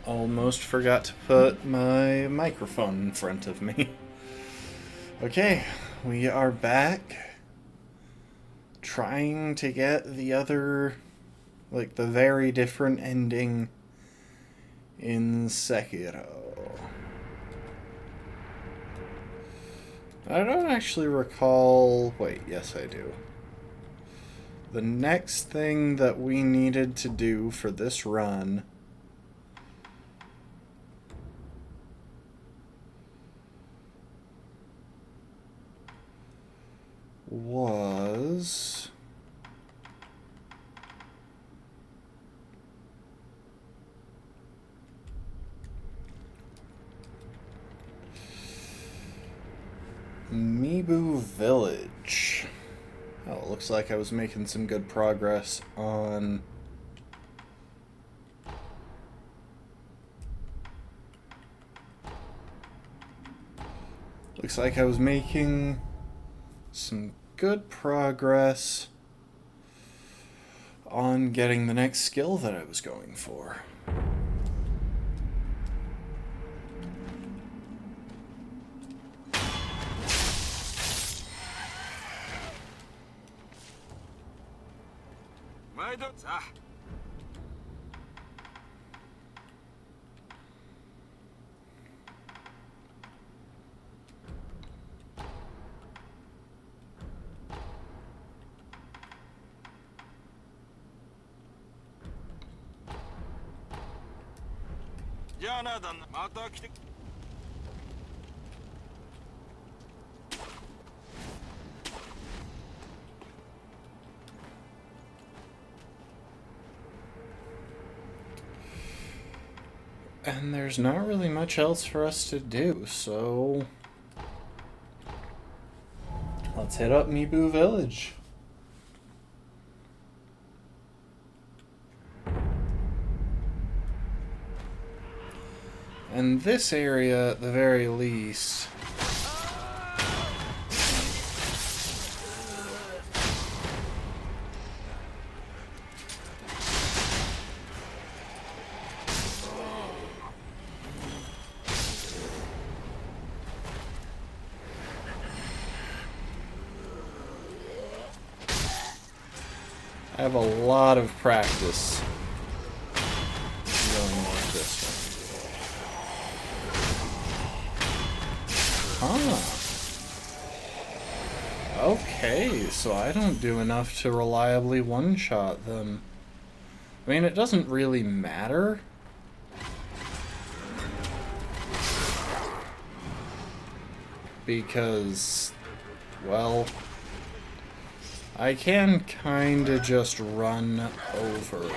Almost forgot to put my microphone in front of me. Okay, we are back. Trying to get the other, the very different ending in Sekiro. I don't actually recall... Wait, yes I do. The next thing that we needed to do for this run was... Mibu Village. Oh, it looks like I was making some good progress on... Looks like I was making some good progress on getting the next skill that I was going for. And there's not really much else for us to do, so let's hit up Mibu Village. And this area, at the very least, I have a lot of practice going like this one. Huh. Okay, so I don't do enough to reliably one-shot them. I mean, it doesn't really matter. Because, well, I can kinda just run over.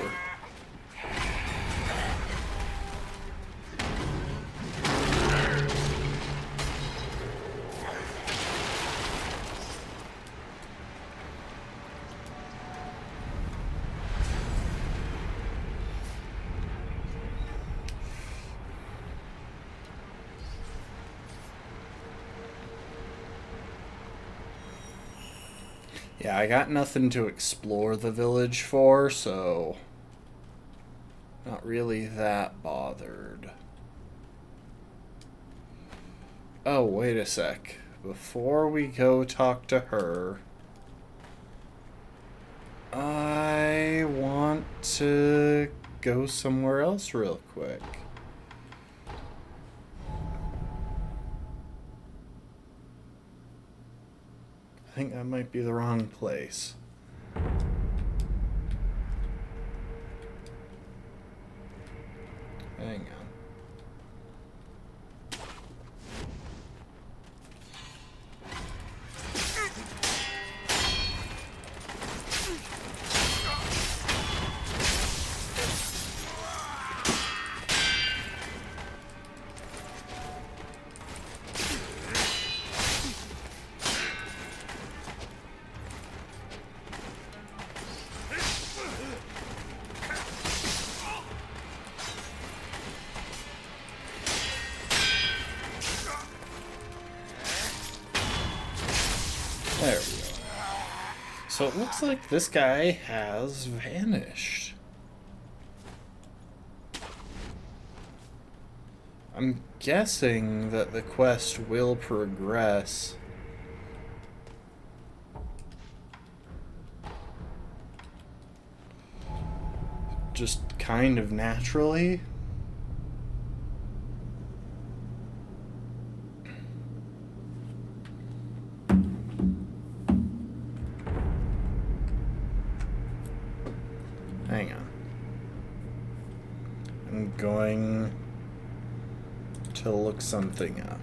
Yeah, I got nothing to explore the village for, so not really that bothered. Oh, wait a sec. Before we go talk to her, I want to go somewhere else real quick. I think that might be the wrong place. Hang on. There we go. So it looks like this guy has vanished. I'm guessing that the quest will progress. Just kind of naturally. Hang on. I'm going to look something up.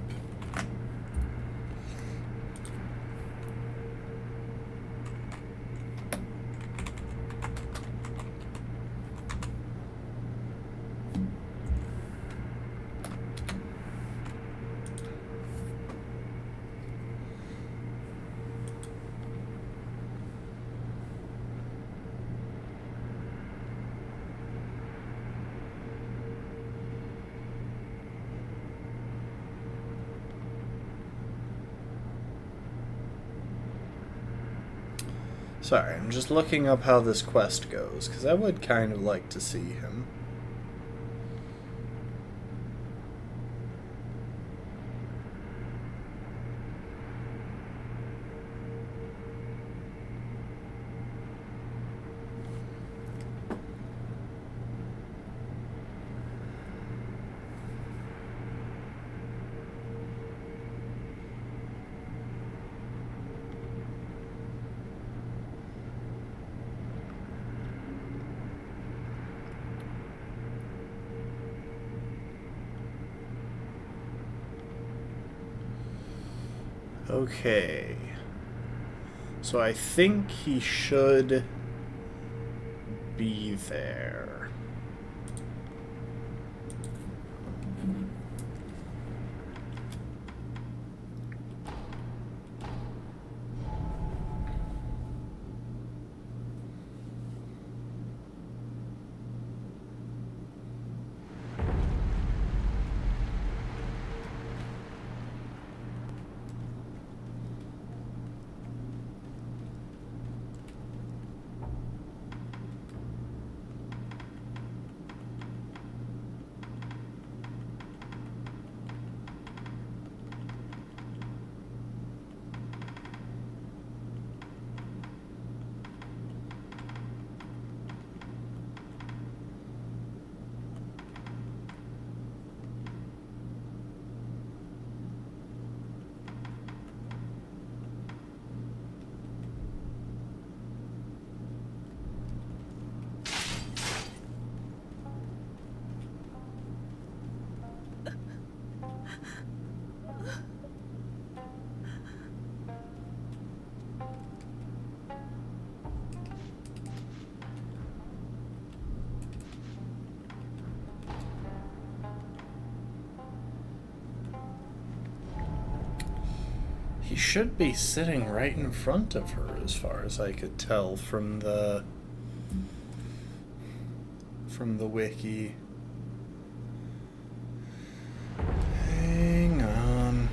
Sorry, I'm just looking up how this quest goes, because I would kind of like to see him. Okay. So I think he should be there. He should be sitting right in front of her, as far as I could tell from the wiki. Hang on.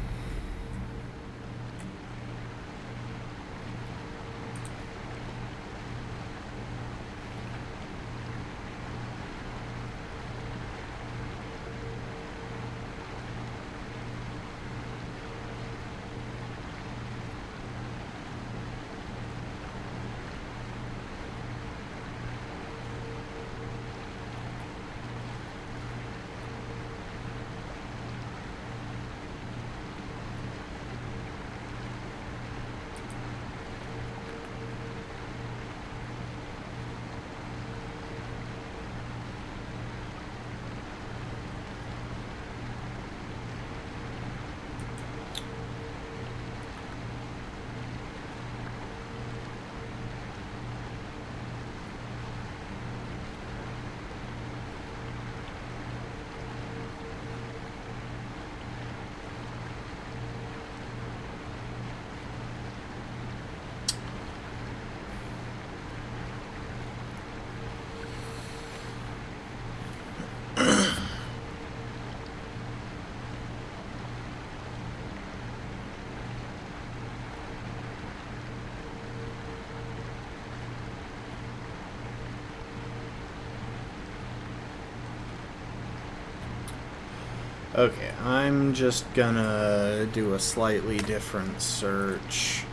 Okay, I'm just gonna do a slightly different search.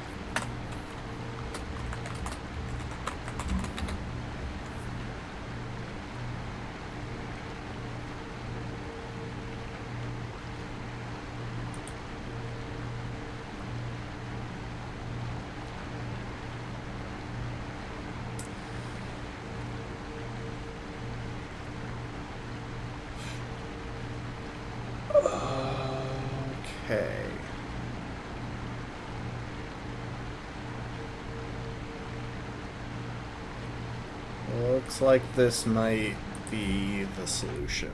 Okay. Looks like this might be the solution.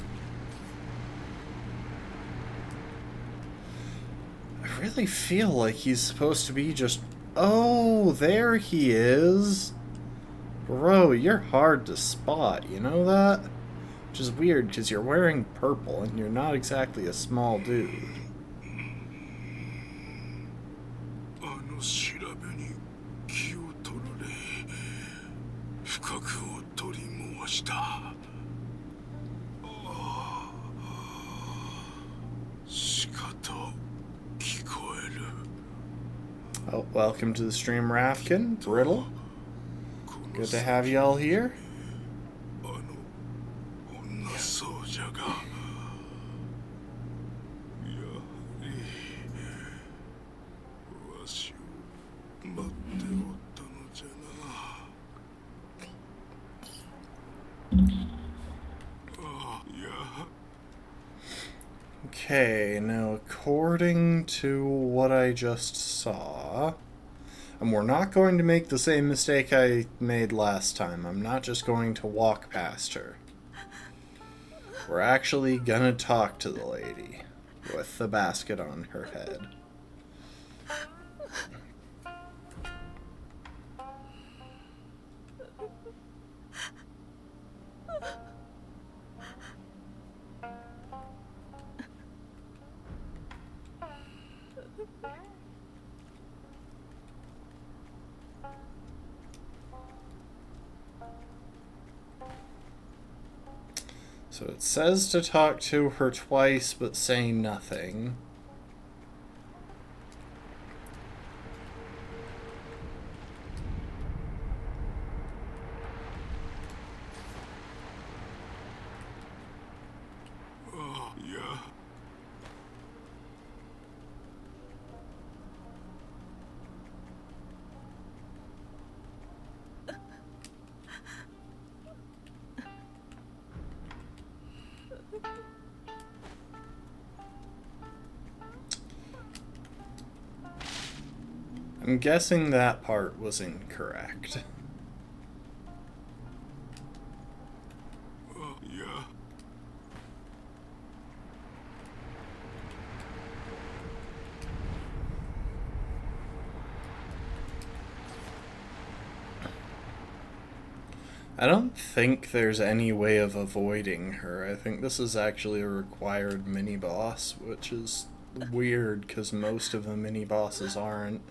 I really feel like he's supposed to be just... Oh, there he is! Bro, you're hard to spot, you know that? Which is weird, because you're wearing purple, and you're not exactly a small dude. あの調べに気を取られ不覚を取り申した。しかと聞こえる。 Oh, welcome to the stream, Rafkin. Riddle. Good to have you all here. あの女そうじゃが、やはりわしを待っておったのじゃな。ああ、いや。 Okay, now according to what I just saw, and we're not going to make the same mistake I made last time. I'm not just going to walk past her. We're actually gonna talk to the lady with the basket on her head. So it says to talk to her twice, but say nothing. Yeah. I'm guessing that part was incorrect. Yeah. I don't think there's any way of avoiding her. I think this is actually a required mini-boss, which is weird because most of the mini-bosses aren't.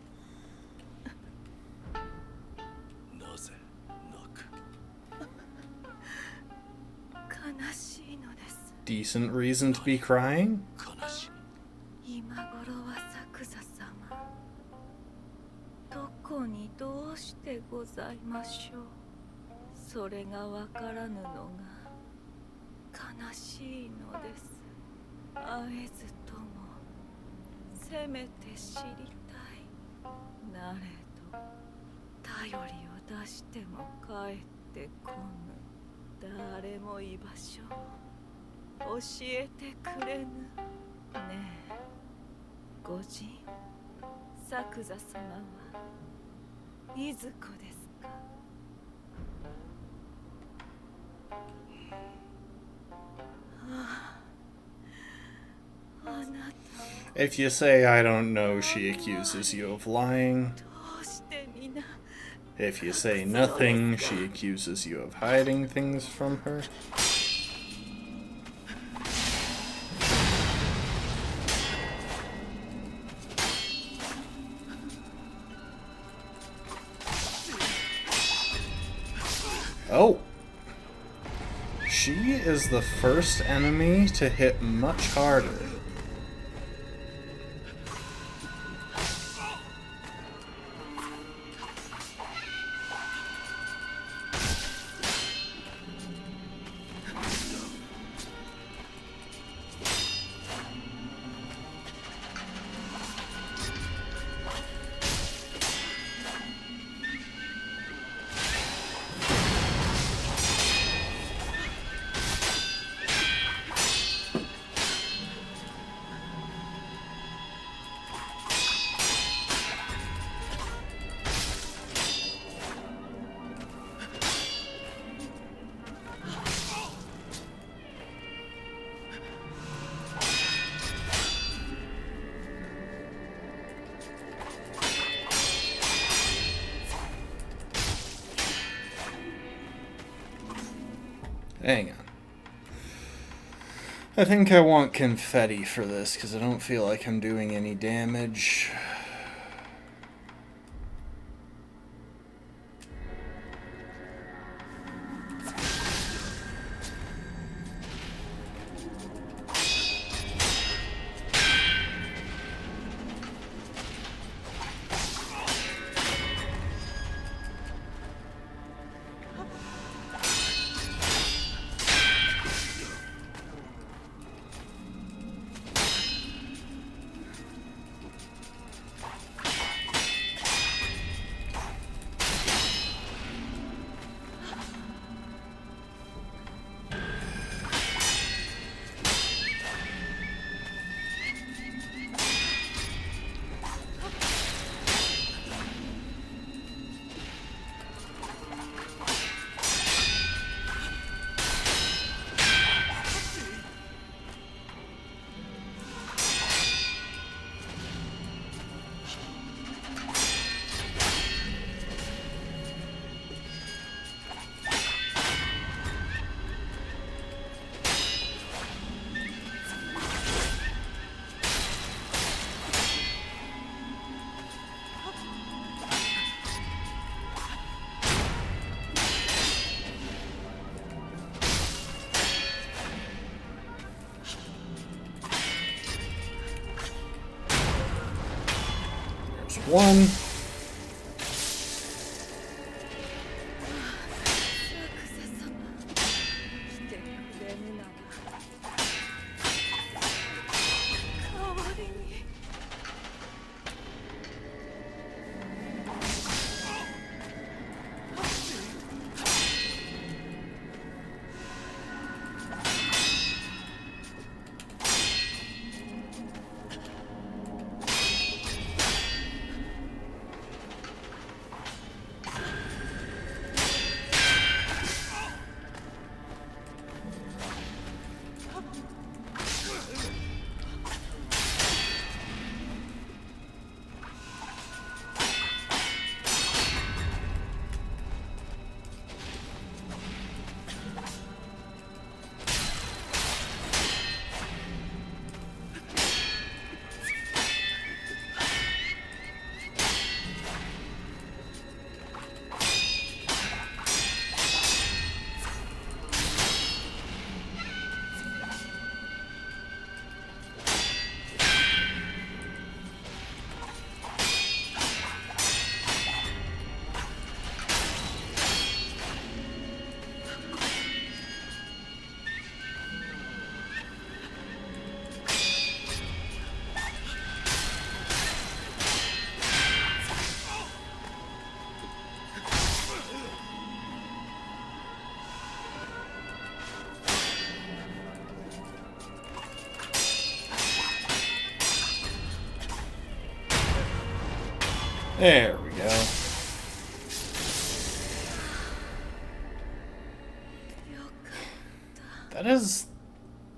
Decent reason to be crying? 今頃は作座様、どこにどうしてございましょう。それがわからぬのが悲しいのです。会えずともせめて知りたい。なれど頼りを出しても帰ってこぬ。誰も居場所を教えてくれぬ。ねえ、ご人、作座様はいずこですか。If you say I don't know, she accuses you of lying. If you say nothing, she accuses you of hiding things from her. she is the first enemy to hit much harder. Hang on. I think I want confetti for this because I don't feel like I'm doing any damage. One. There we go. That is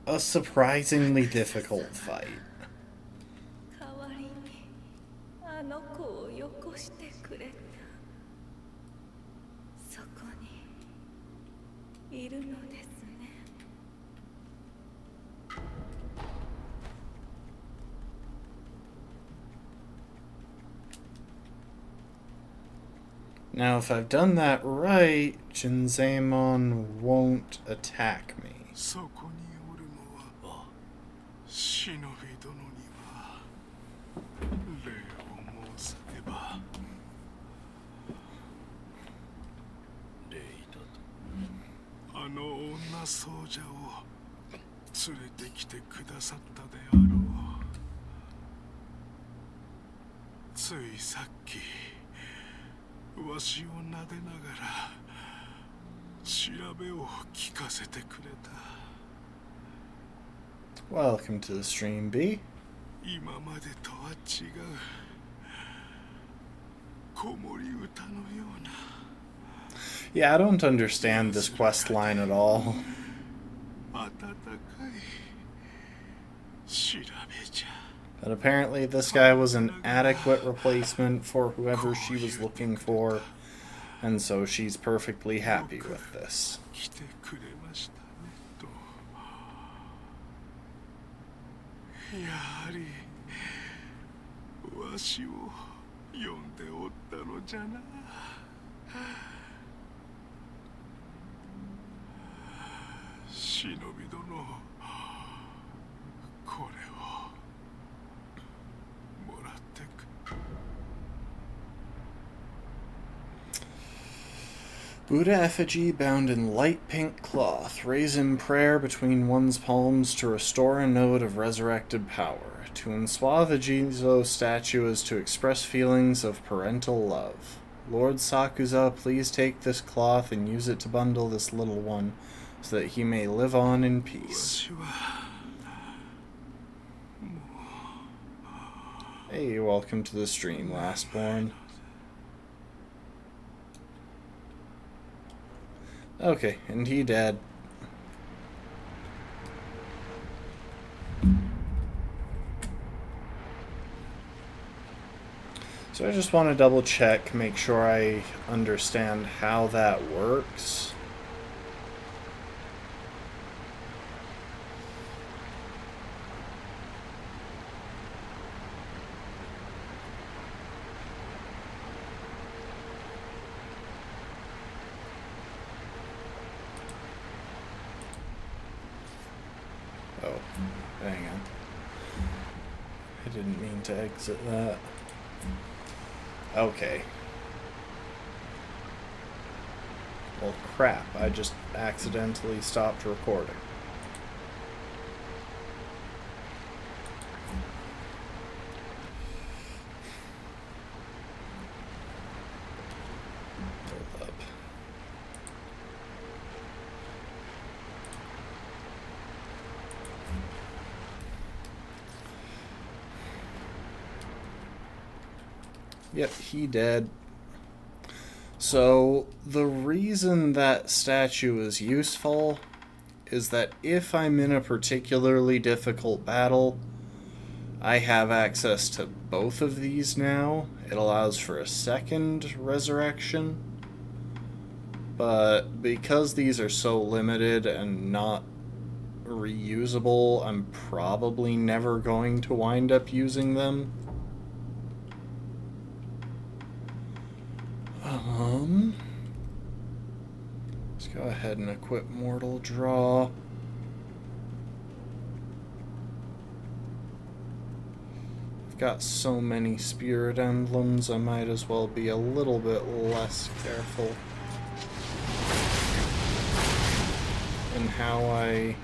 a surprisingly difficult fight. 代わりにあの子をよこしてくれた。そこにいるのですね。Now, if I've done that right, Jinzaemon won't attack me. そこにおるのは忍び殿には礼を申さねば。礼だと。あの女僧者を連れてきてくださったであろう。ついさっきわしを撫でながら調べを聞かせてくれた。 Welcome to the stream, B. 今までとは違う子守歌のような。 Yeah, I don't understand this quest line at all. 温かい調べじゃ。 But apparently this guy was an adequate replacement for whoever she was looking for, and so she's perfectly happy with this. 来てくれましたねと。やはりわしを呼んでおったのじゃな。忍び殿、これをもらってく。 Buddha effigy bound in light pink cloth. Raise in prayer between one's palms to restore a node of resurrected power. To enswathe a Jizo statue is to express feelings of parental love. Lord Sakuza, please take this cloth and use it to bundle this little one, so that he may live on in peace. Hey, welcome to the stream, Lastborn. Okay, and he dead. So I just want to double check, make sure I understand how that works. Oh, hang on. I didn't mean to exit that. Okay. Well, crap. I just accidentally stopped recording. Hold up. Yep, he dead. So, the reason that statue is useful is that if I'm in a particularly difficult battle, I have access to both of these now. It allows for a second resurrection. But because these are so limited and not reusable, I'm probably never going to wind up using them. Let's go ahead and equip Mortal Draw. I've got so many spirit emblems, I might as well be a little bit less careful in how I...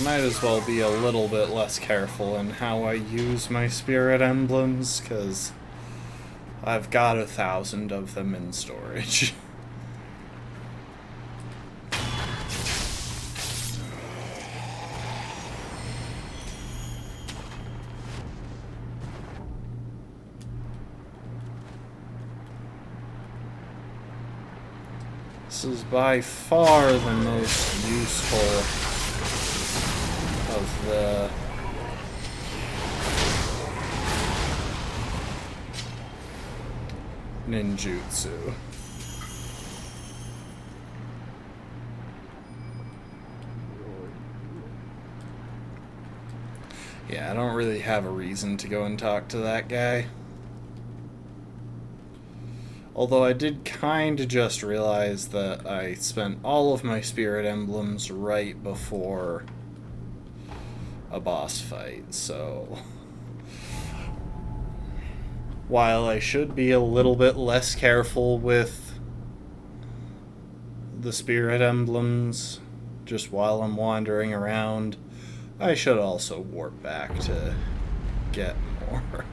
might as well be a little bit less careful in how I use my spirit emblems, because I've got 1,000 of them in storage. This is by far the most useful of the ninjutsu. Yeah, I don't really have a reason to go and talk to that guy. Although I did kind of just realize that I spent all of my spirit emblems right before a boss fight, so while I should be a little bit less careful with the spirit emblems just while I'm wandering around, I should also warp back to get more.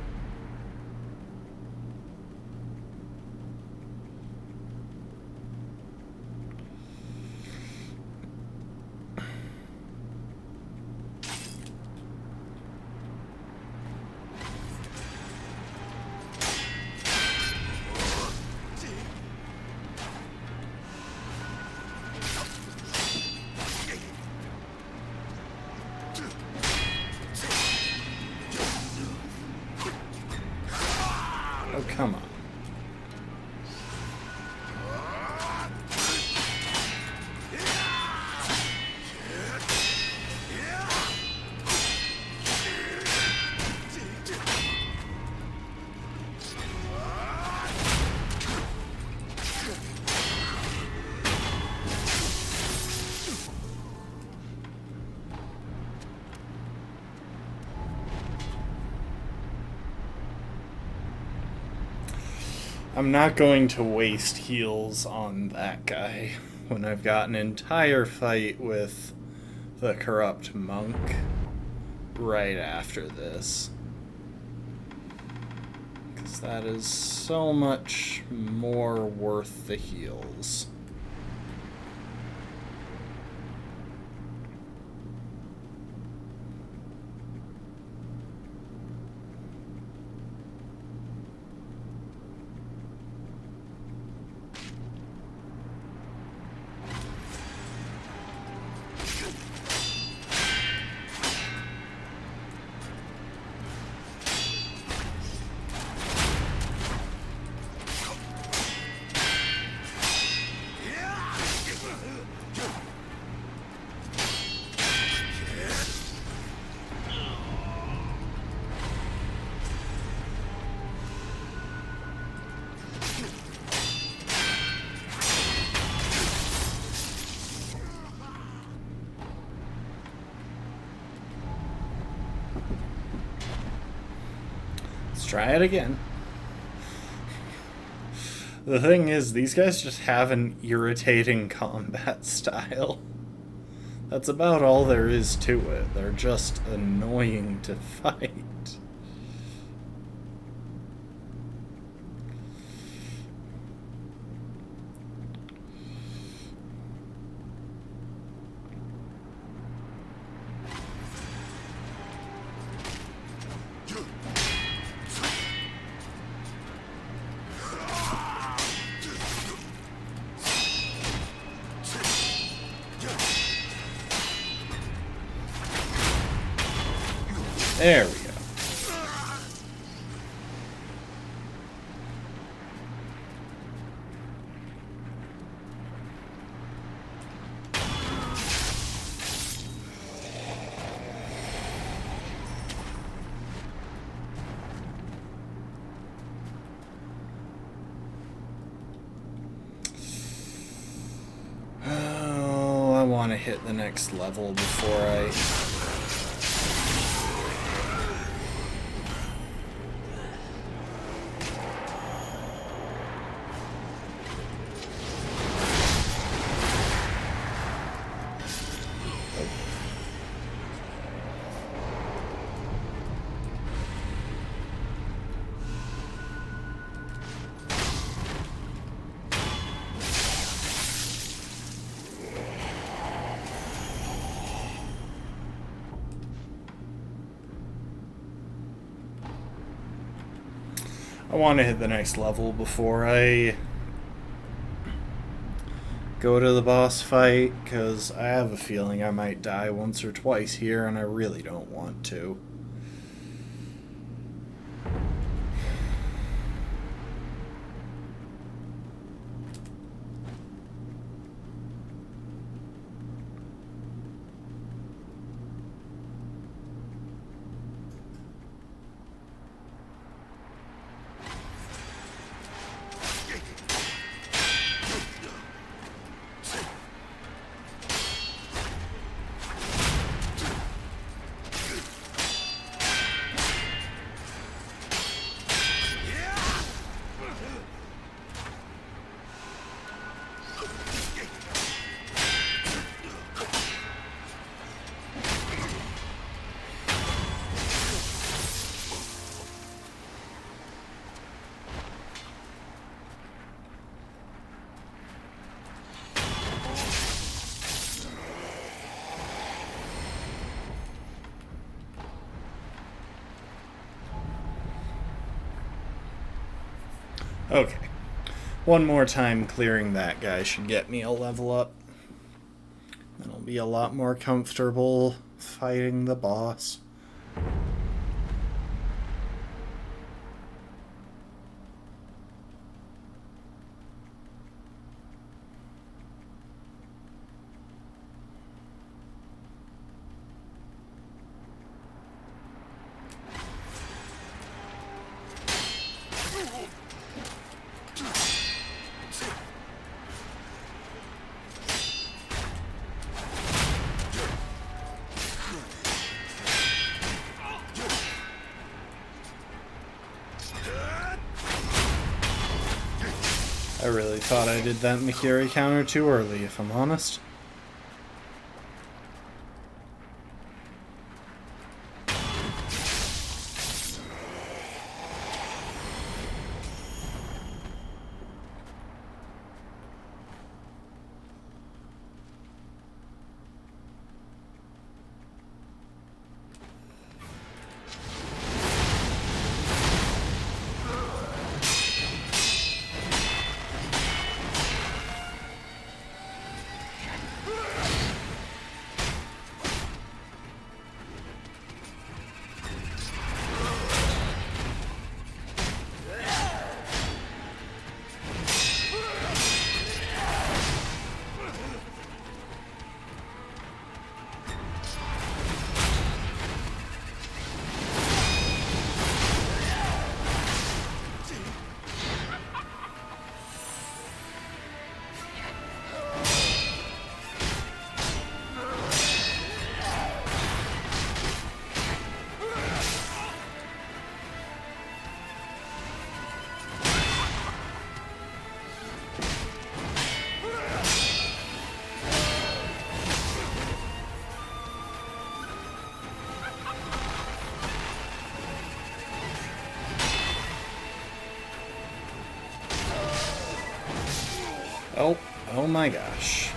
Oh, come on. I'm not going to waste heals on that guy when I've got an entire fight with the corrupt monk right after this. Because that is so much more worth the heals. Try it again. The thing is, these guys just have an irritating combat style. That's about all there is to it. They're just annoying to fight. There we go. Oh, I want to hit the next level before I... I want to hit the next level before I go to the boss fight, because I have a feeling I might die once or twice here, and I really don't want to. Okay. One more time clearing that guy should get me a level up. Then I'll be a lot more comfortable fighting the boss. I really thought I did that Mikiri counter too early, if I'm honest. Oh my gosh.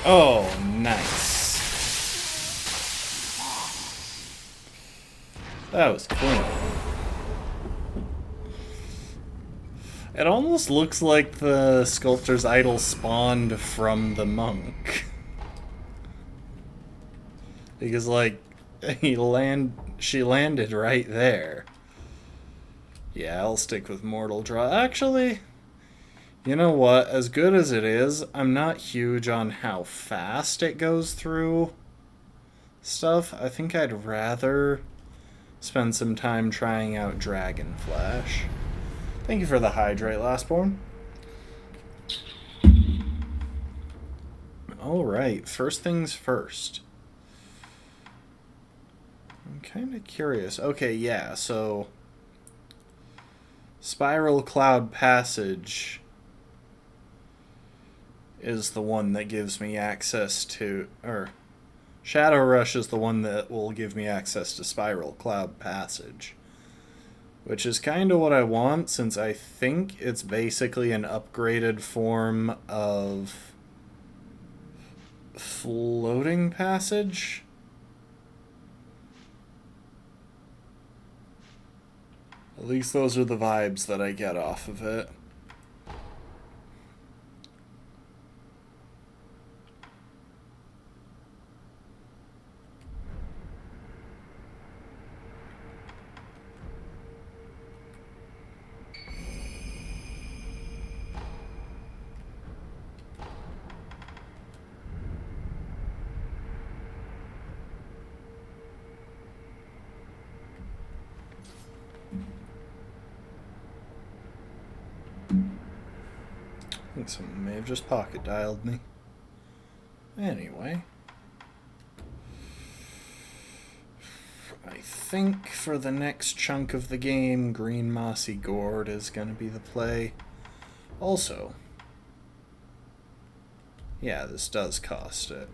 Oh, nice. That was clean. It almost looks like the sculptor's idol spawned from the monk. Because, like, she landed right there. Yeah, I'll stick with Mortal Draw. Actually, you know what? As good as it is, I'm not huge on how fast it goes through stuff. I think I'd rather spend some time trying out Dragon Flash. Thank you for the hydrate, Lastborn. Alright, first things first. I'm kind of curious. Okay, yeah, so Spiral Cloud Passage is the one that gives me access to, or Shadow Rush is the one that will give me access to Spiral Cloud Passage, which is kind of what I want, since I think it's basically an upgraded form of Floating Passage. At least those are the vibes that I get off of it. I think someone may have just pocket dialed me. Anyway. I think for the next chunk of the game, Green Mossy Gourd is going to be the play. Also, yeah, this does cost it.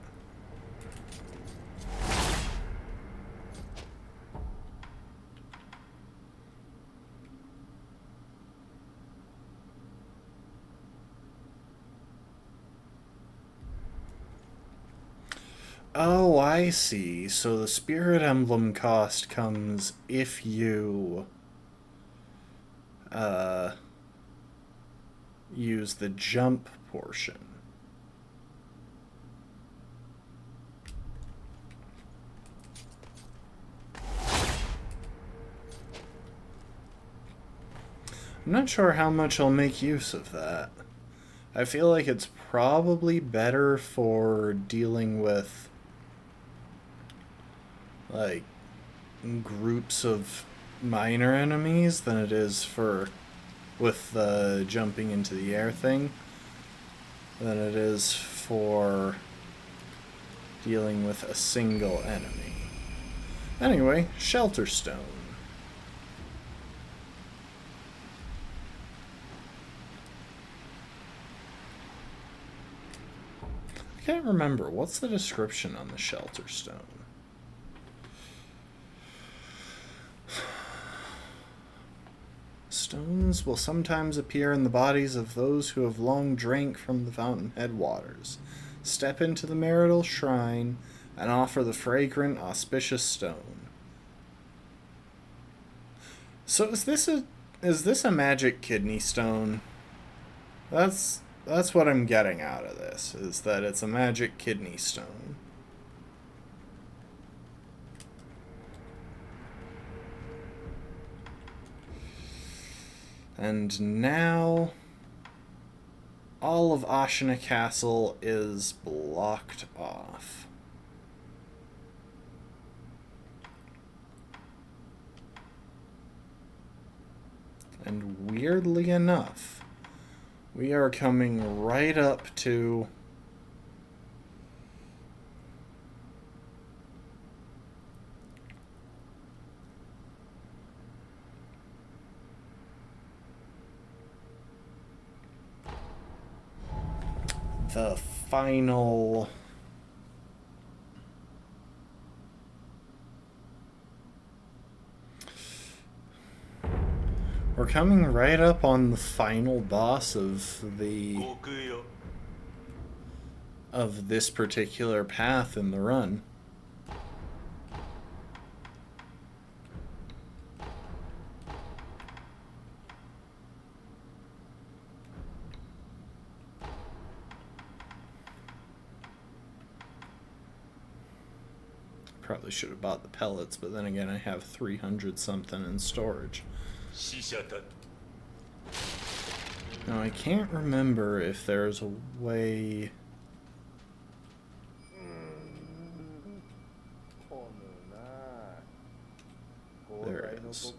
Oh, I see. So the Spirit Emblem cost comes if you use the jump portion. I'm not sure how much I'll make use of that. I feel like it's probably better for dealing with, like, groups of minor enemies than it is for with the jumping into the air thing, than it is for dealing with a single enemy. Anyway, Shelter Stone. I can't remember. What's the description on the Shelter Stone? Stones will sometimes appear in the bodies of those who have long drank from the fountainhead waters. Step into the marital shrine and offer the fragrant, auspicious stone. So is this a magic kidney stone? That's what I'm getting out of this, is that it's a magic kidney stone. And now all of Ashina Castle is blocked off. And weirdly enough, we are coming right up to the final we're coming right up on the final boss of this particular path in the run. probably should have bought the pellets, but then again, I have 300 something in storage. 死者だ Now, I can't remember if there's a way... There is.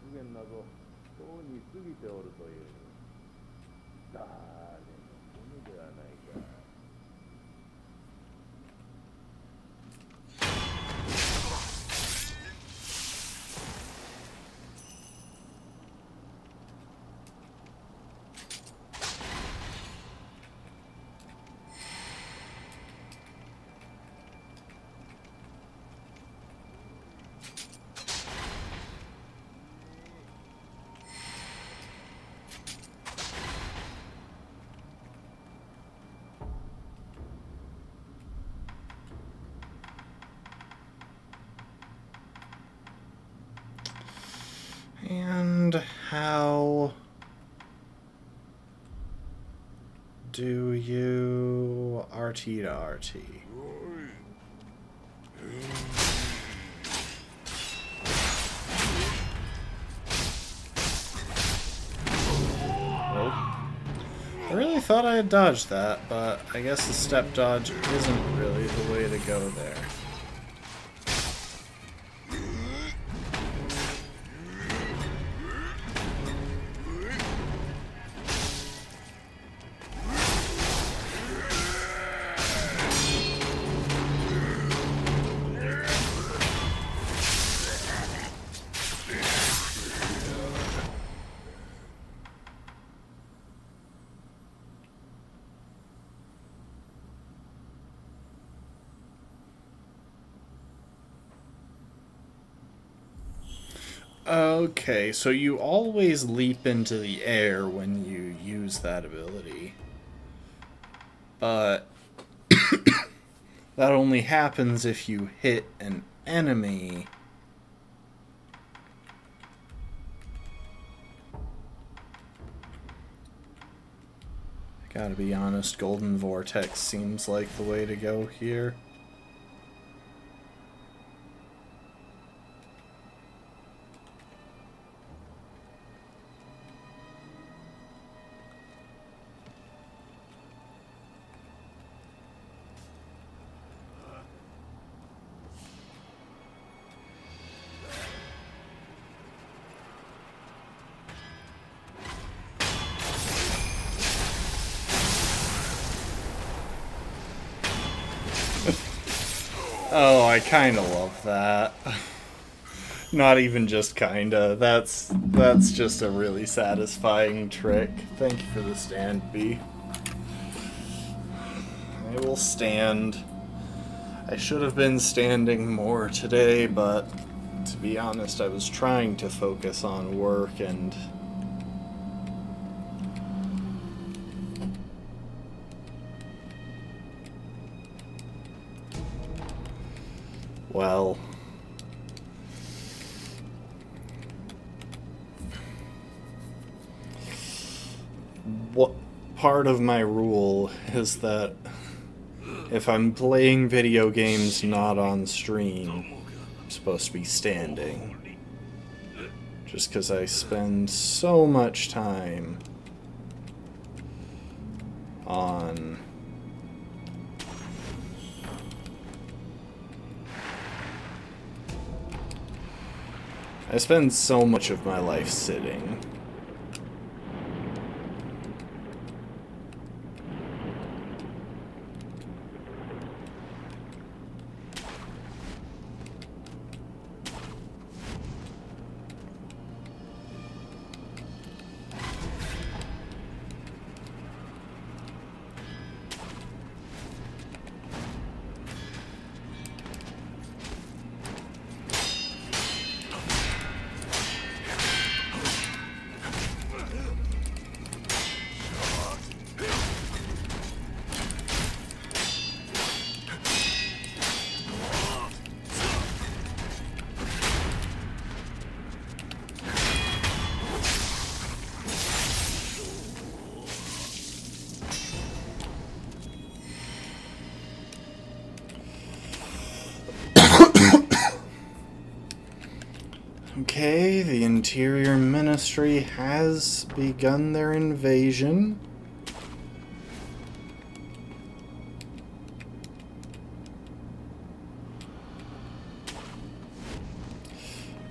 And how do you RT to RT? I really thought I had dodged that, but I guess the step dodge isn't really the way to go there. Okay, so you always leap into the air when you use that ability. But that only happens if you hit an enemy. I gotta be honest, Golden Vortex seems like the way to go here. Oh, I kinda love that. Not even just kinda. That's just a really satisfying trick. Thank you for the stand, B. I will stand. I should have been standing more today, but to be honest, I was trying to focus on work and... well... what part of my rule is that if I'm playing video games not on stream, I'm supposed to be standing. Just because I spend so much time on... I spend so much of my life sitting. Okay, the Interior Ministry has begun their invasion.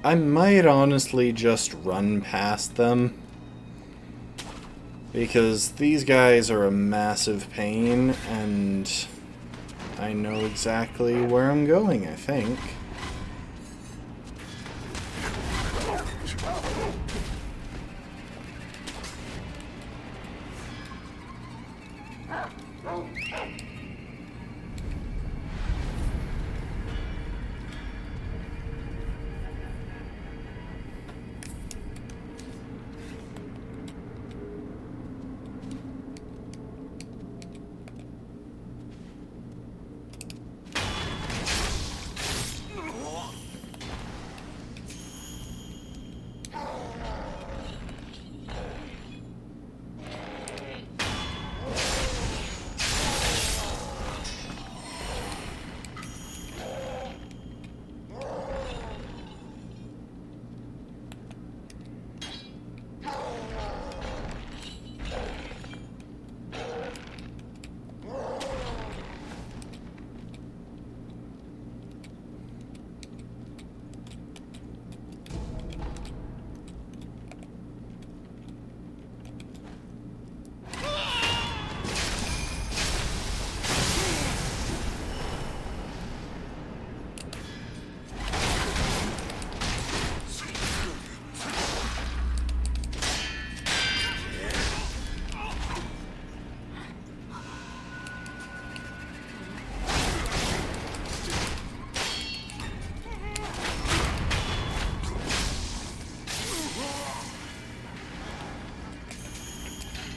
I might honestly just run past them, because these guys are a massive pain, and I know exactly where I'm going, I think.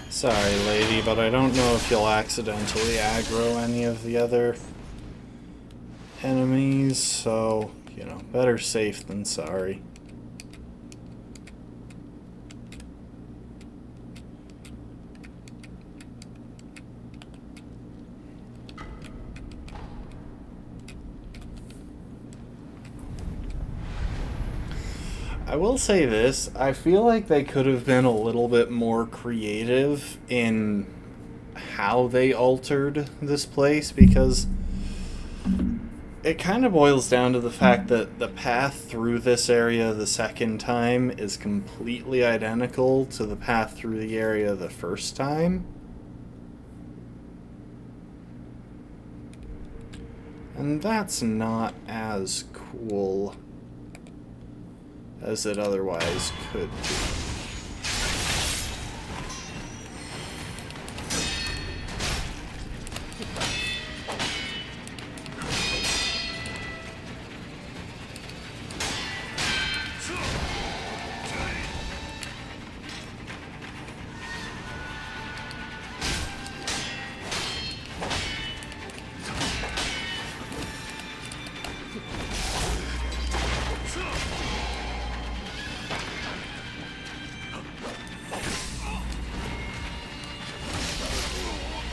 Sorry, lady, but I don't know if you'll accidentally aggro any of the other enemies, so, you know, better safe than sorry. I will say this, I feel like they could have been a little bit more creative in how they altered this place, because it kind of boils down to the fact that the path through this area the second time is completely identical to the path through the area the first time. And that's not as cool as it otherwise could be.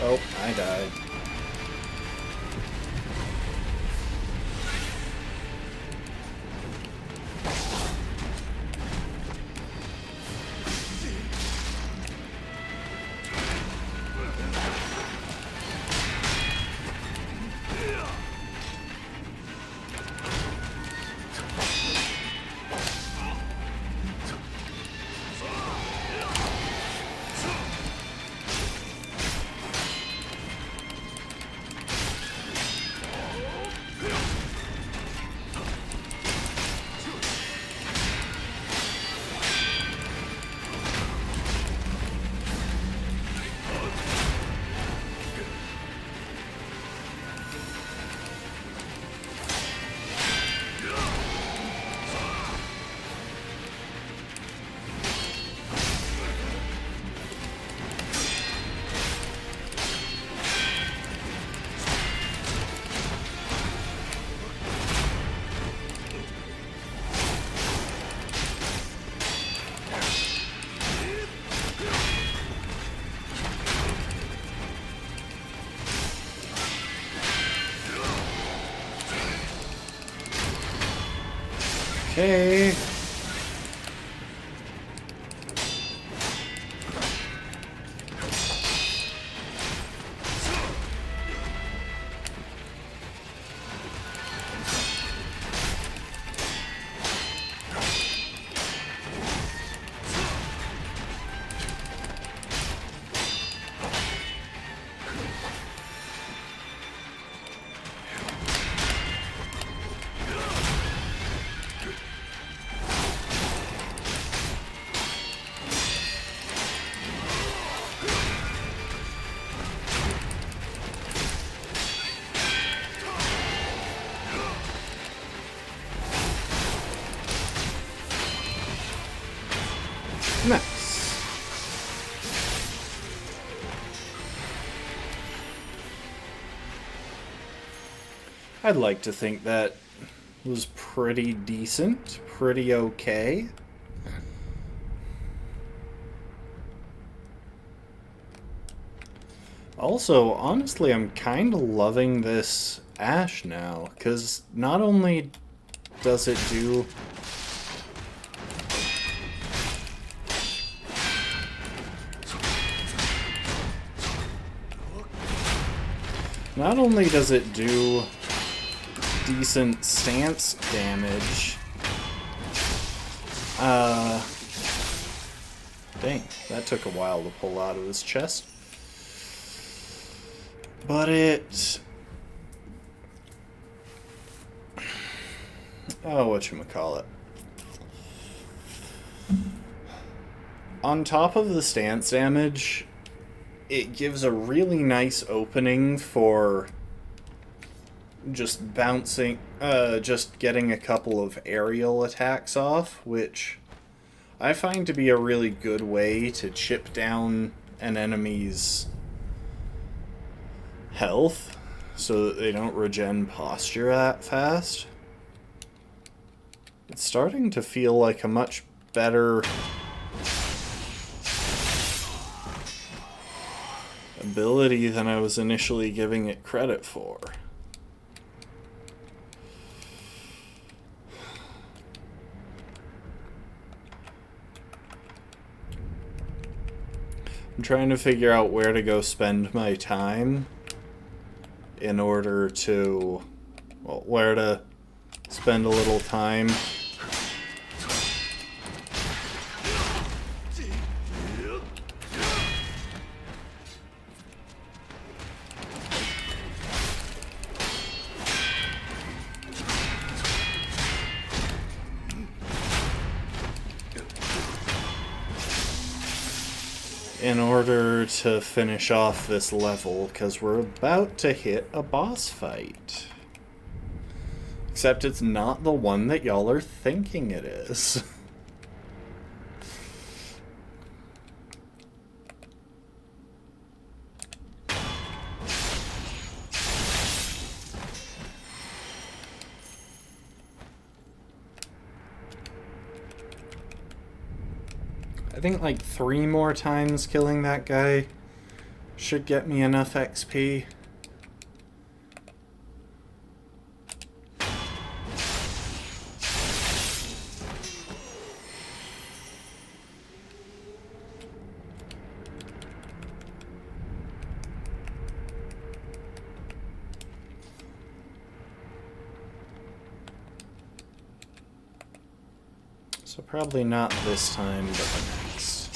Oh, I died. Okay. Nice. I'd like to think that was pretty decent, pretty okay. Also, honestly, I'm kind of loving this Ash now, because not only does it do... Not only does it do decent stance damage, dang, that took a while to pull out of his chest. But it... Oh, whatchamacallit. On top of the stance damage, it gives a really nice opening for just bouncing, just getting a couple of aerial attacks off, which I find to be a really good way to chip down an enemy's health so that they don't regen posture that fast. It's starting to feel like a much better ability than I was initially giving it credit for. I'm trying to figure out where to go spend my time in order to, well, where to spend a little time in order to finish off this level, because we're about to hit a boss fight. Except it's not the one that y'all are thinking it is. I think like 3 more times killing that guy should get me enough XP. So probably not this time, but the next.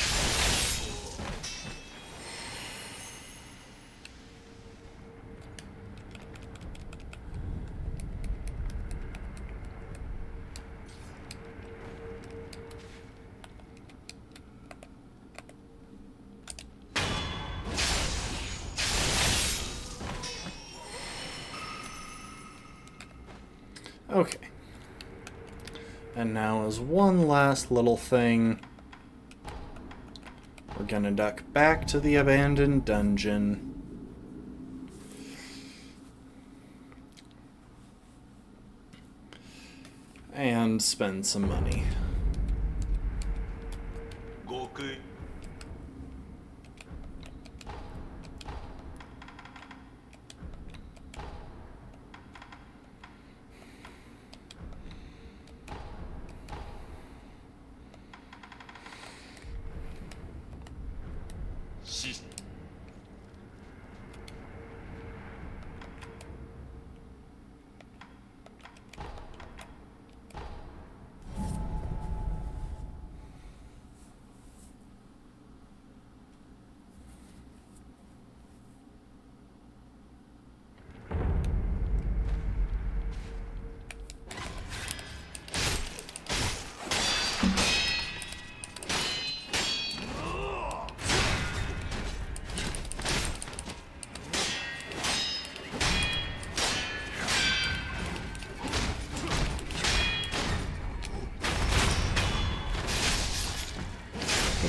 Okay. And now as one last little thing, we're gonna duck back to the abandoned dungeon. And spend some money.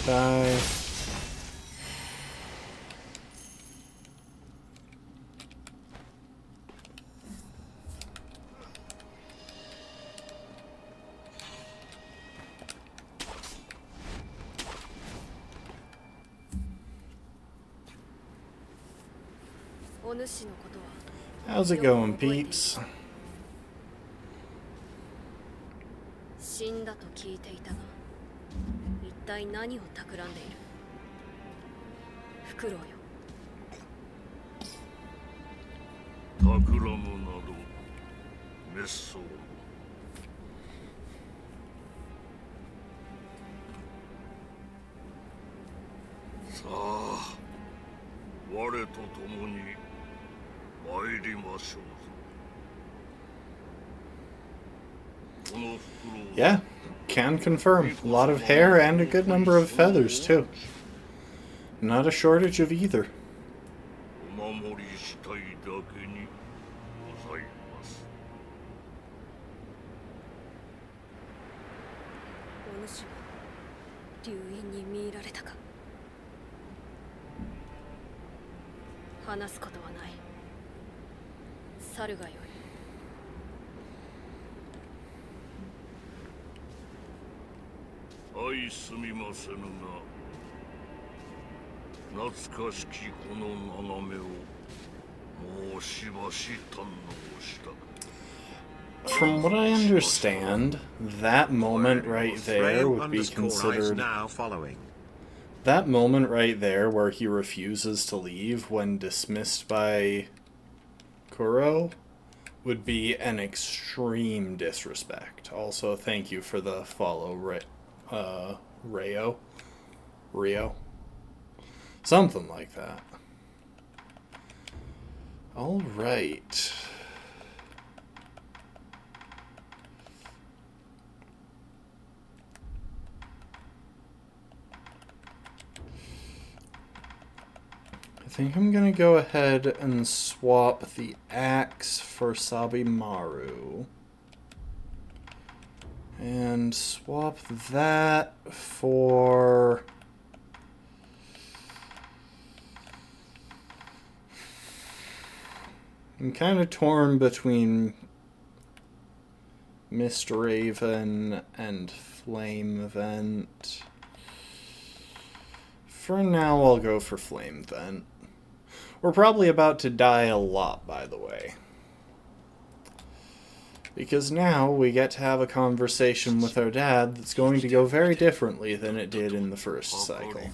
Die. How's it going, peeps? 死んだと聞いていたが、一体何を企んでいる？フクロウよ。企むなど滅相。さあ、我と共に参りましょうぞ。 Yeah, can confirm. A lot of hair and a good number of feathers, too. Not a shortage of either. お守りしたいだけにございます。お主は流因に見入られたか。話すことはない。去るがよい。 相すみませぬが、懐かしきこの眺めをもうしばし堪能した。 From what I understand, that moment right there would be considered... That moment right there where he refuses to leave when dismissed by Kuro would be an extreme disrespect. Also, thank you for the follow, Rio? Something like that. Alright. I think I'm gonna go ahead and swap the axe for Sabimaru. And swap that for... I'm kind of torn between Mist Raven and Flame Vent. For now, I'll go for Flame Vent. We're probably about to die a lot, by the way. Because now we get to have a conversation with our dad that's going to go very differently than it did in the first cycle.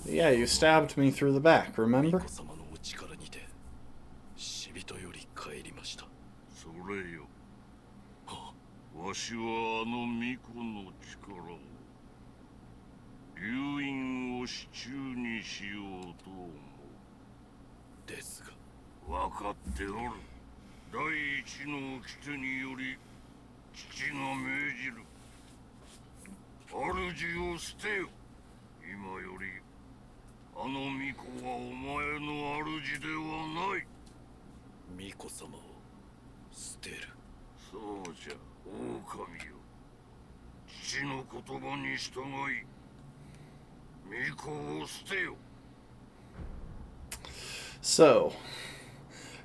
Yeah, you stabbed me through the back, remember? わしはあの巫女の力を流因を支柱にしようと思う。ですが、分かっておる。第一の掟により父が命じる。主を捨てよ。今よりあの巫女はお前の主ではない。巫女様を捨てる。そうじゃ。 狼よ、父の言葉に従い、巫女を捨てよ。 So,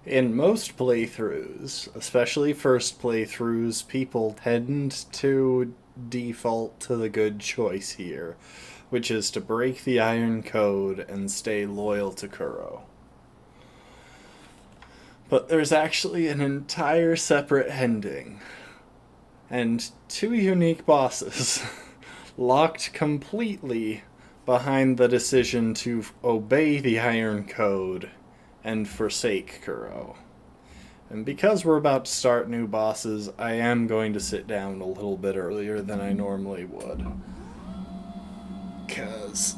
in most playthroughs, especially first playthroughs, people tend to default to the good choice here, which is to break the Iron Code and stay loyal to Kuro. But there's actually an entire separate ending. And two unique bosses locked completely behind the decision to obey the Iron Code and forsake Kuro. And because we're about to start new bosses, I am going to sit down a little bit earlier than I normally would. Because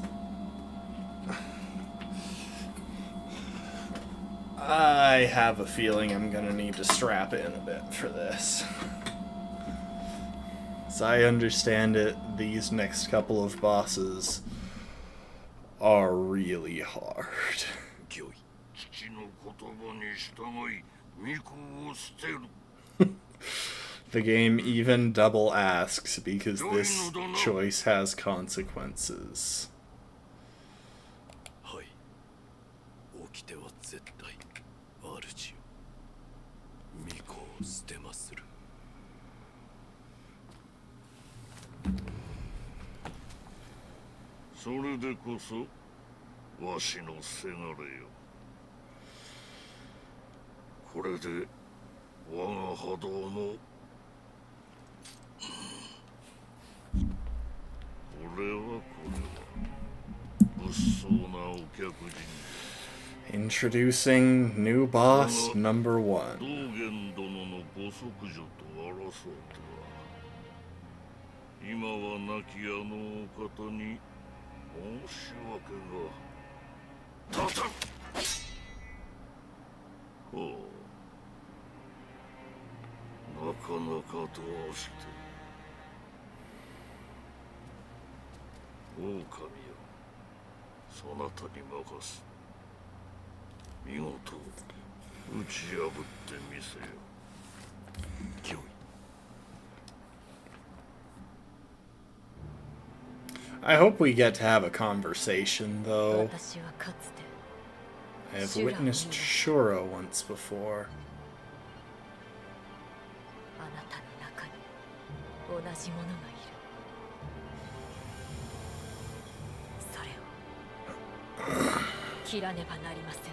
I have a feeling I'm going to need to strap in a bit for this. As I understand it, these next couple of bosses are really hard. The game even double asks because this choice has consequences. はい。掟は絶対。主よ。巫女を捨てまする。それでこそわしのせがれよ。これで我が波動もこれは物騒なお客人。 Introducing new boss number 1. 道元殿のご息女と争うとは。今は亡きあのお方に申し訳が立たん。ほう、なかなかどうして。狼よ、そなたに任す。見事打ち破ってみせよ。御意。 I hope we get to have a conversation, though. 私はかつて I have witnessed Shuro once before. あなたの中に同じものがいる。それを切らねばなりません。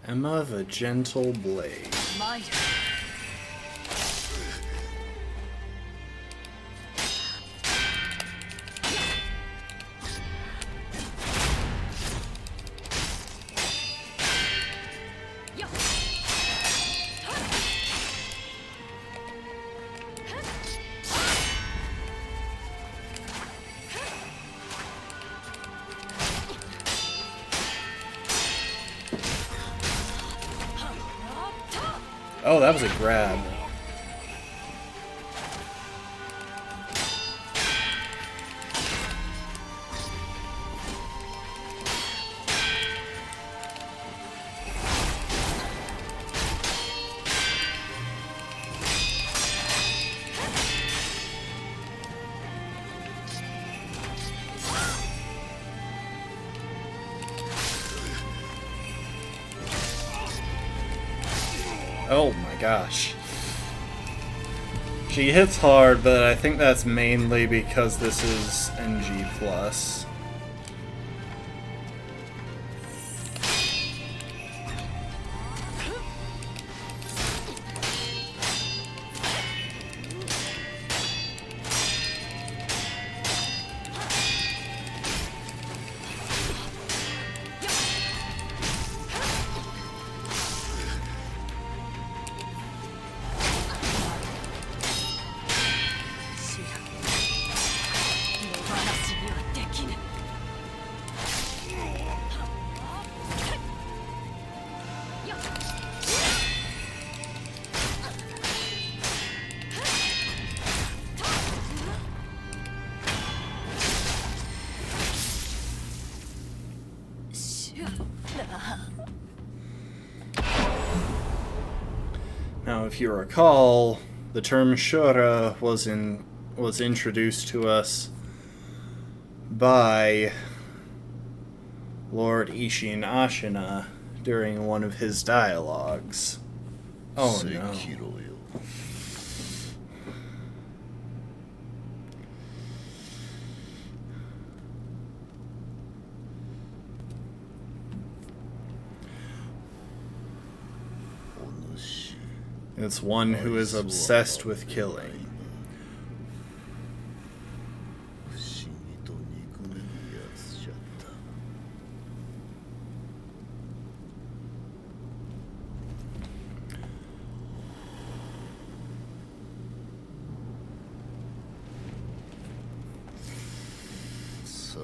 Emma the Gentle Blade. 参る。 Oh, that was a grab. Oh my gosh. She hits hard, but I think that's mainly because this is NG+. Now, if you recall, the term Shura was introduced to us by Lord Ishin Ashina during one of his dialogues. Oh no. Sekiroよ。 It's one who is obsessed with killing. 不思議と憎めるやつじゃった。 さあ、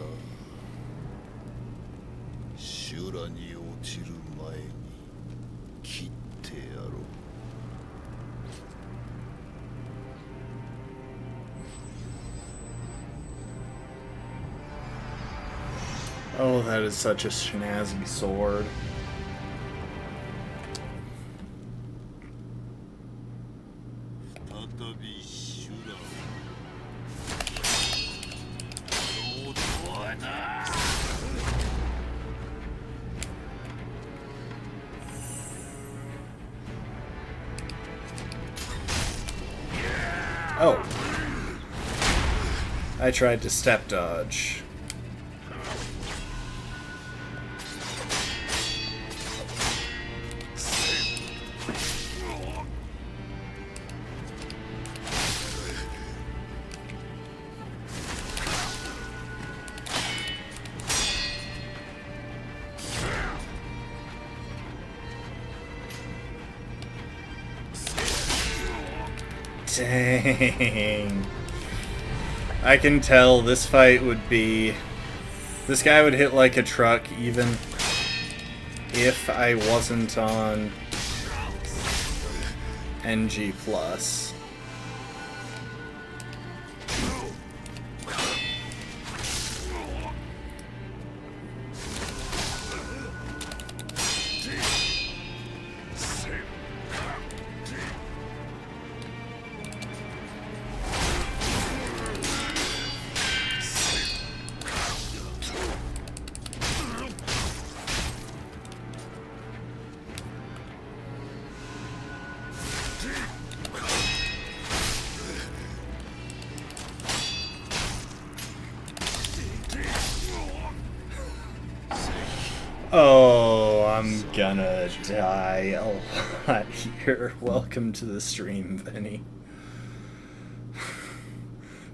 修羅に落ちる前に切ってやろう。Oh, that is such a snazzy sword. Oh. I tried to step dodge. Dang. I can tell this fight would be... This guy would hit like a truck even if I wasn't on NG+. Oh, I'm gonna die a lot here. Welcome to the stream, Vinny.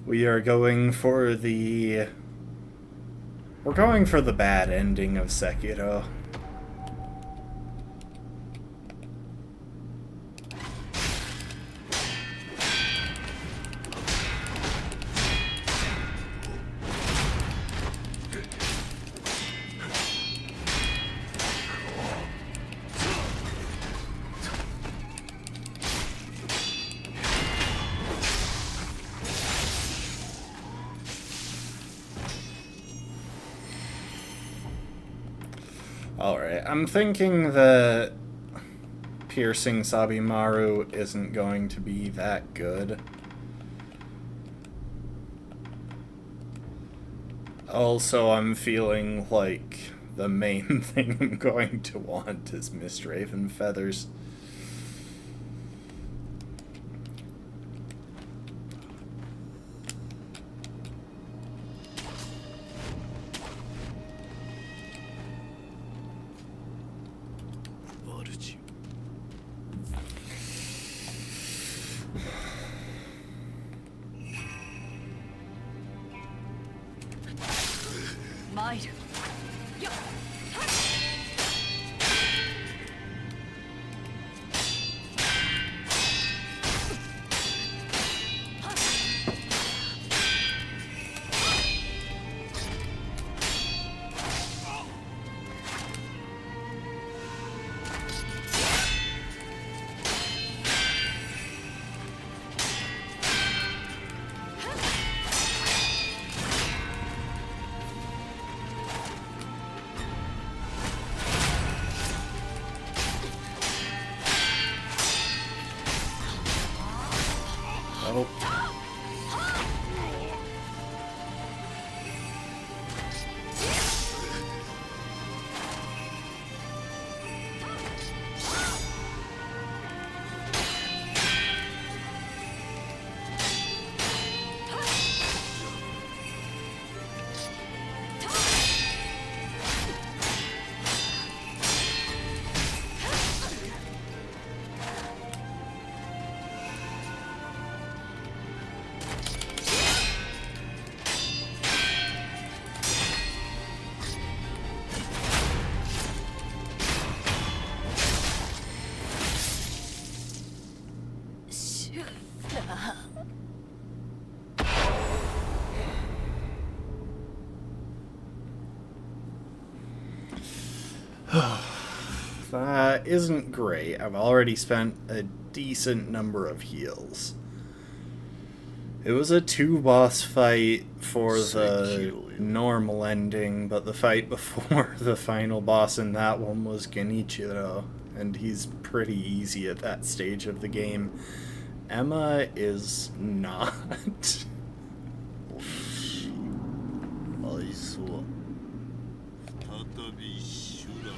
We are going for the... We're going for the bad ending of Sekiro. Alright, I'm thinking that piercing Sabimaru isn't going to be that good. Also, I'm feeling like the main thing I'm going to want is Mistraven Feathers. Oh. That isn't great. I've already spent a decent number of heals. It was a 2-boss fight for the Sekiro. normal ending, but the fight before the final boss in that one was Genichiro, and he's pretty easy at that stage of the game. Emma is not. 愛想は再び一緒だ。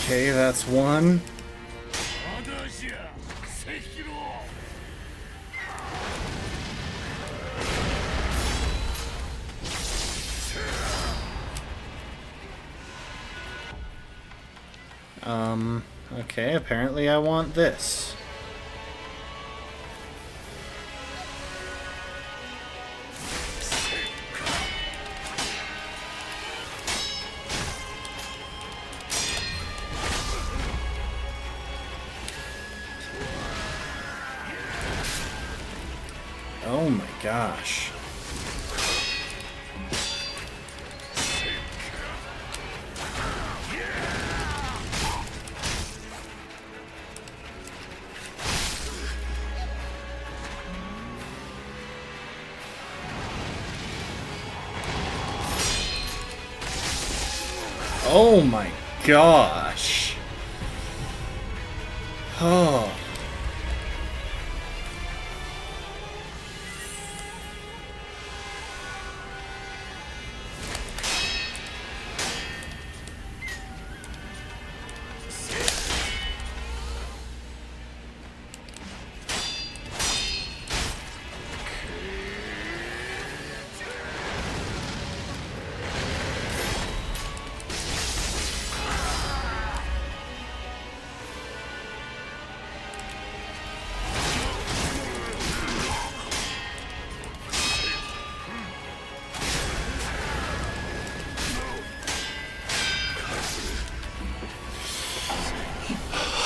Okay, that's one. まだじゃ、Sekiro。Okay, apparently I want this. Oh my gosh. Oh my gosh. Oh.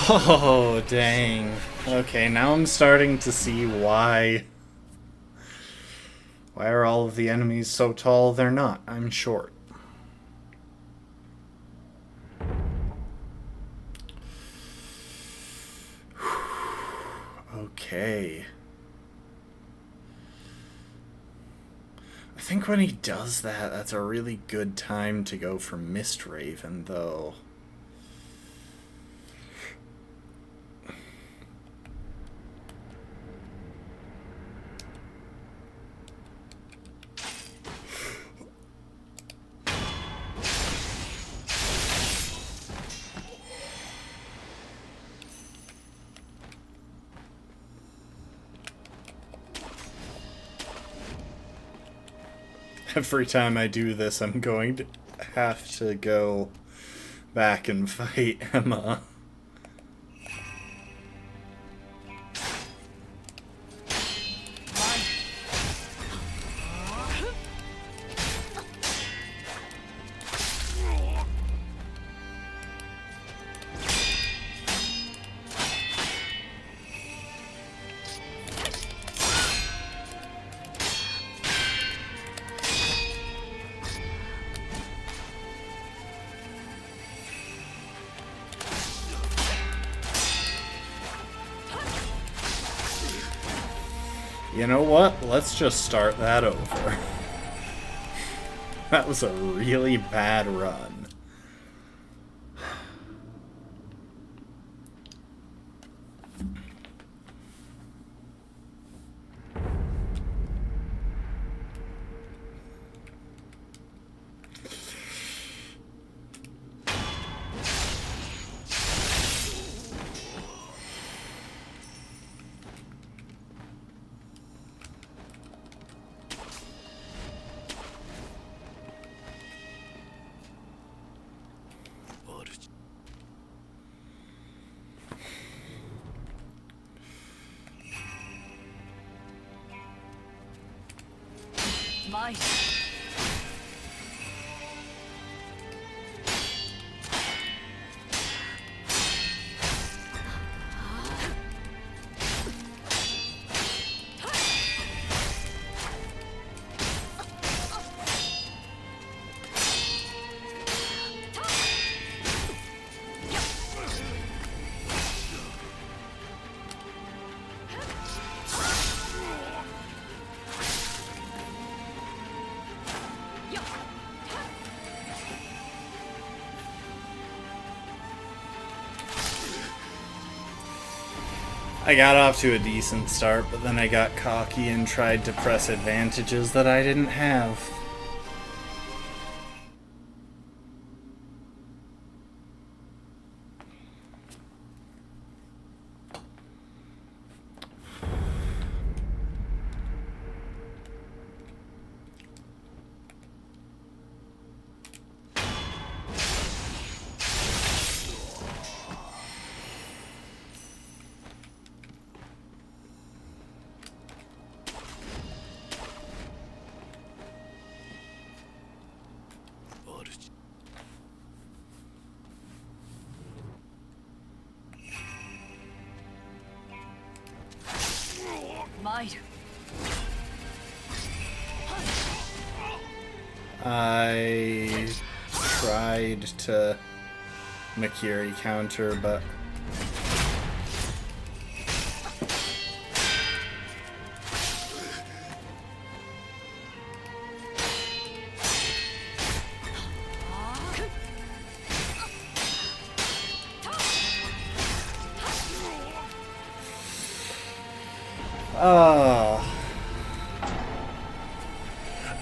Oh, dang. Okay, now I'm starting to see why. Why are all of the enemies so tall? They're not. I'm short. Okay. I think when he does that, that's a really good time to go for Mist Raven, though. Every time I do this, I'm going to have to go back and fight Emma. You know what? Let's just start that over. That was a really bad run. Might. I got off to a decent start, but then I got cocky and tried to press advantages that I didn't have. Might. I tried to Makiri counter, but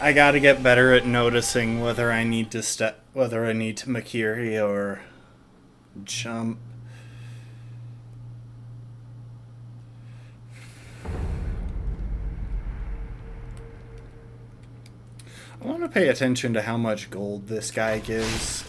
I gotta get better at noticing whether I need to Makiri or jump. I want to pay attention to how much gold this guy gives.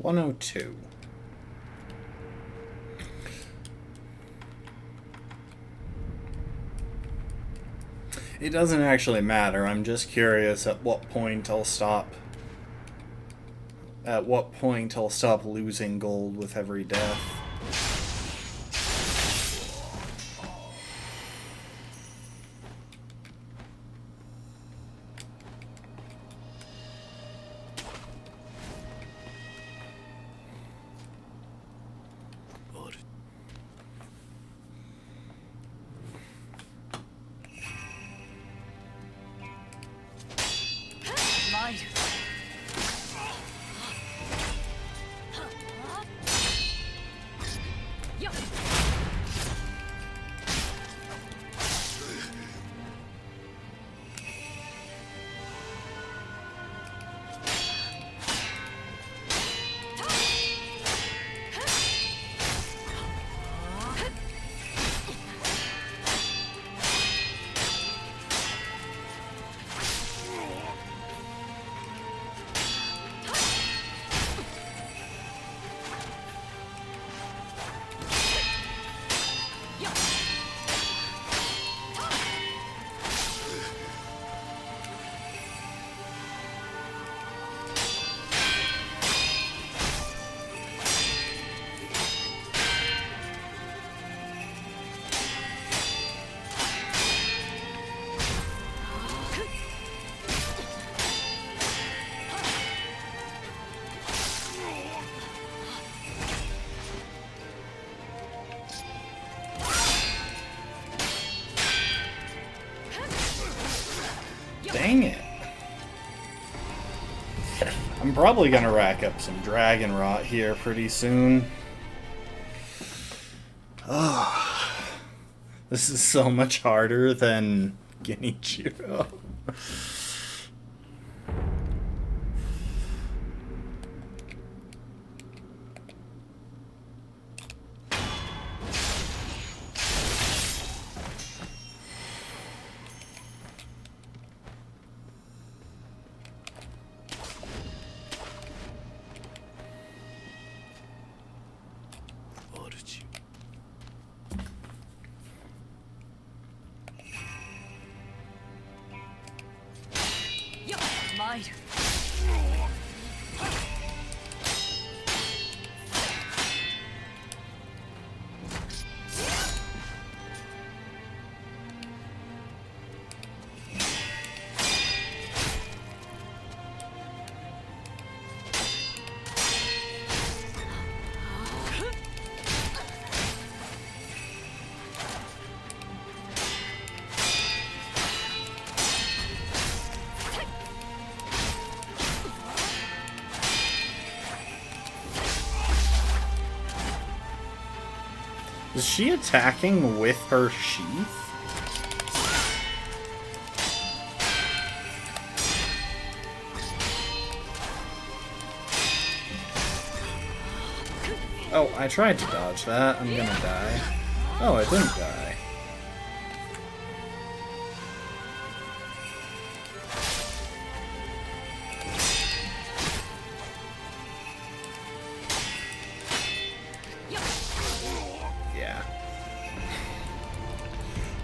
$102. It doesn't actually matter. I'm just curious at what point I'll stop. At what point I'll stop losing gold with every death. Dang it. I'm probably gonna rack up some dragon rot here pretty soon. Oh, this is so much harder than Genichiro. Is she attacking with her sheath? Oh, I tried to dodge that. I'm gonna die. Oh, I didn't die.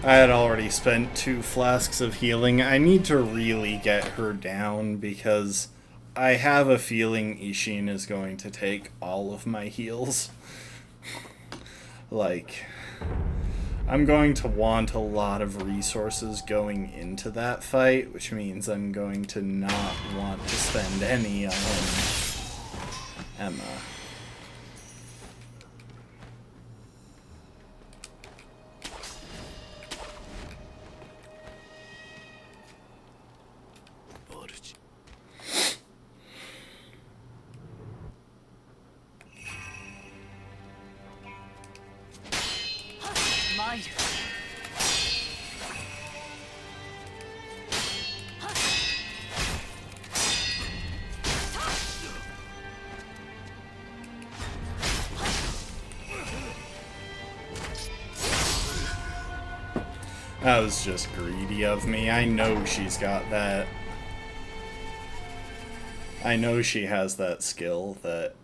I had already spent 2 flasks of healing. I need to really get her down because I have a feeling Ishin is going to take all of my heals. Like, I'm going to want a lot of resources going into that fight, which means I'm going to not want to spend any on Emma. That was just greedy of me. I know she's got that. I know she has that skill that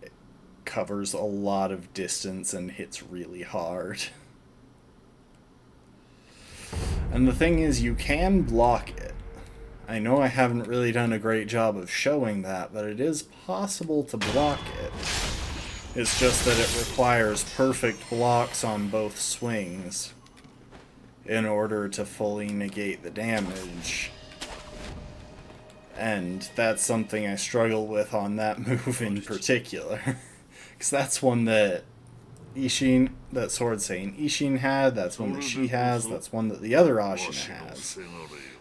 covers a lot of distance and hits really hard. And the thing is, you can block it. I know I haven't really done a great job of showing that, but it is possible to block it. It's just that it requires perfect blocks on both swings in order to fully negate the damage. And that's something I struggle with on that move in particular. Because that's one that Ishin, that Sword Saint Ishin had, that's one that she has, that's one that the other Ashina has.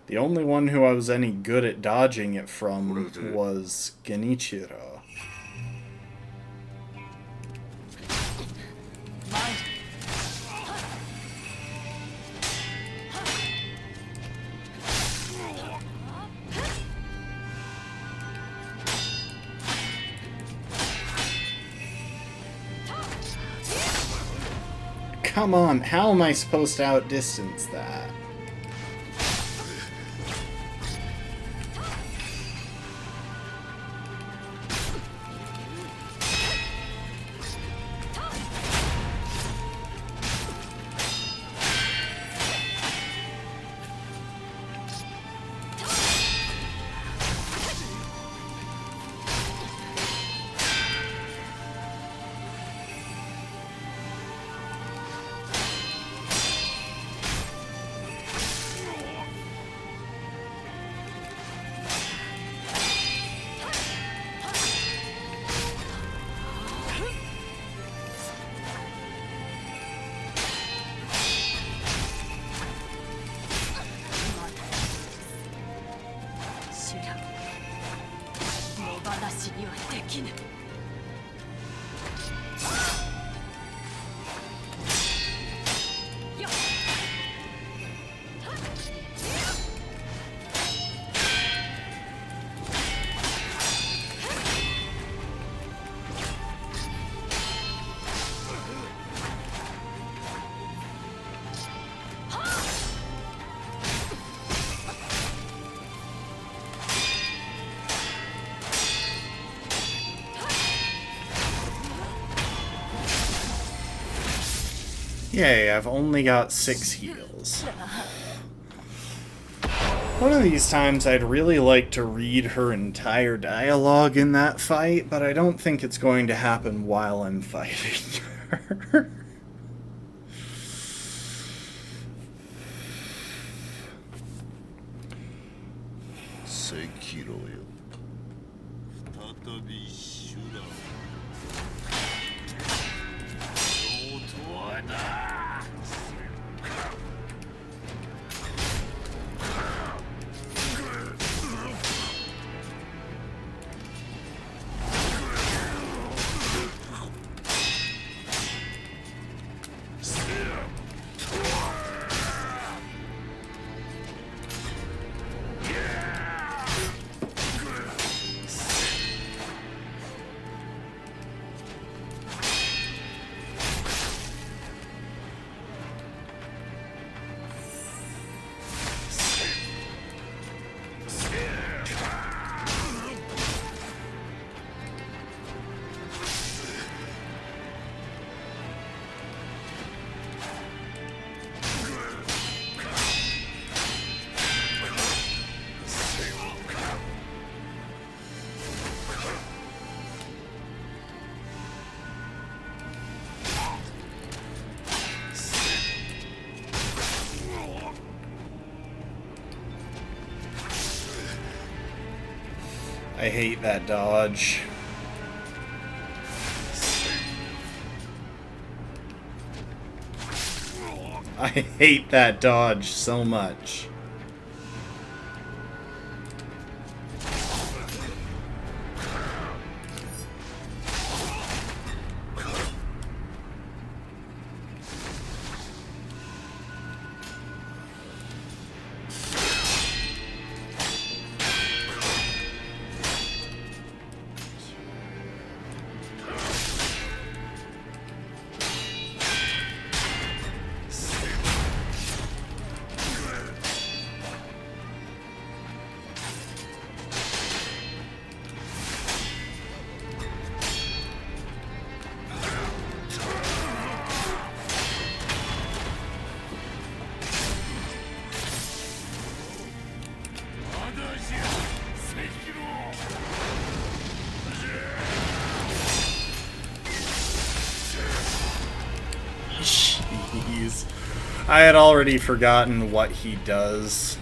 The only one who I was any good at dodging it from was Genichiro. Come on, how am I supposed to outdistance that? きぬ。Yay, I've only got 6 heals. One of these times I'd really like to read her entire dialogue in that fight, but I don't think it's going to happen while I'm fighting her. Sekiro yo. 再び修羅を。用途はな。I hate that dodge. I hate that dodge so much. Jeez. I had already forgotten what he does.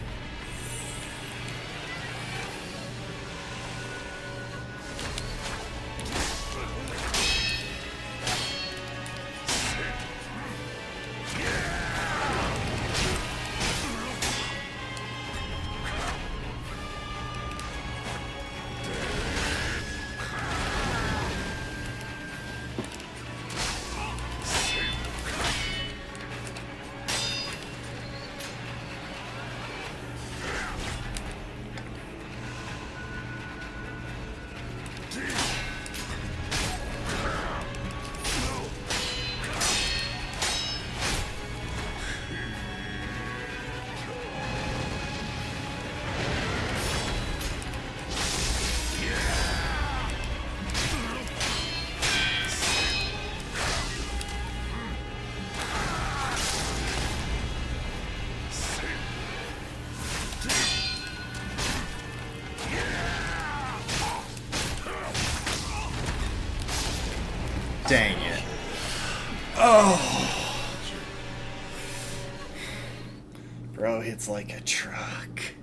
Dang it. Oh. Bro hits like a truck.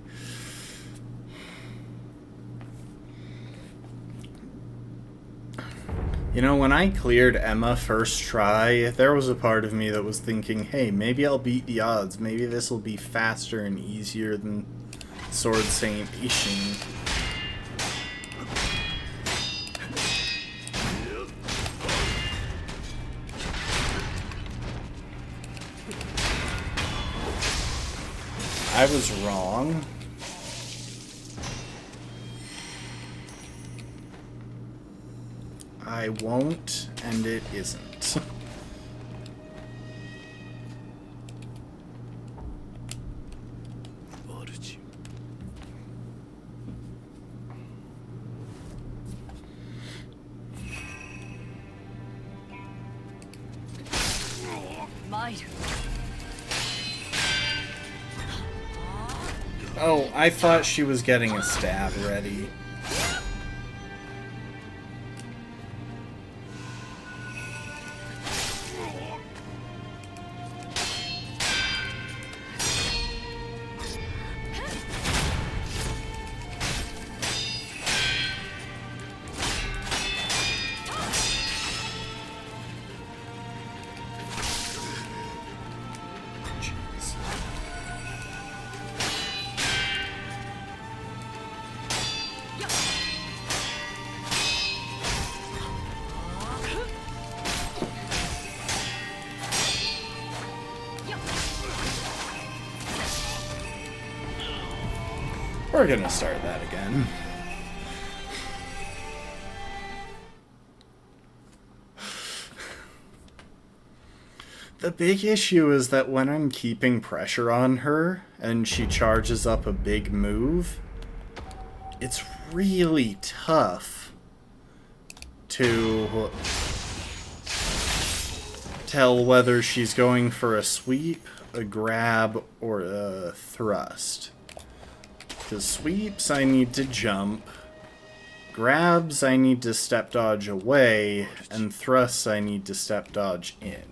You know, when I cleared Emma first try, there was a part of me that was thinking, hey, maybe I'll beat the odds. Maybe this will be faster and easier than Sword Saint Ishin. I was wrong. I won't, and it isn't. Oh, I thought she was getting a stab ready. We're gonna start that again. The big issue is that when I'm keeping pressure on her and she charges up a big move, it's really tough to tell whether she's going for a sweep, a grab, or a thrust. Because sweeps, I need to jump. Grabs, I need to step dodge away. And thrusts, I need to step dodge in.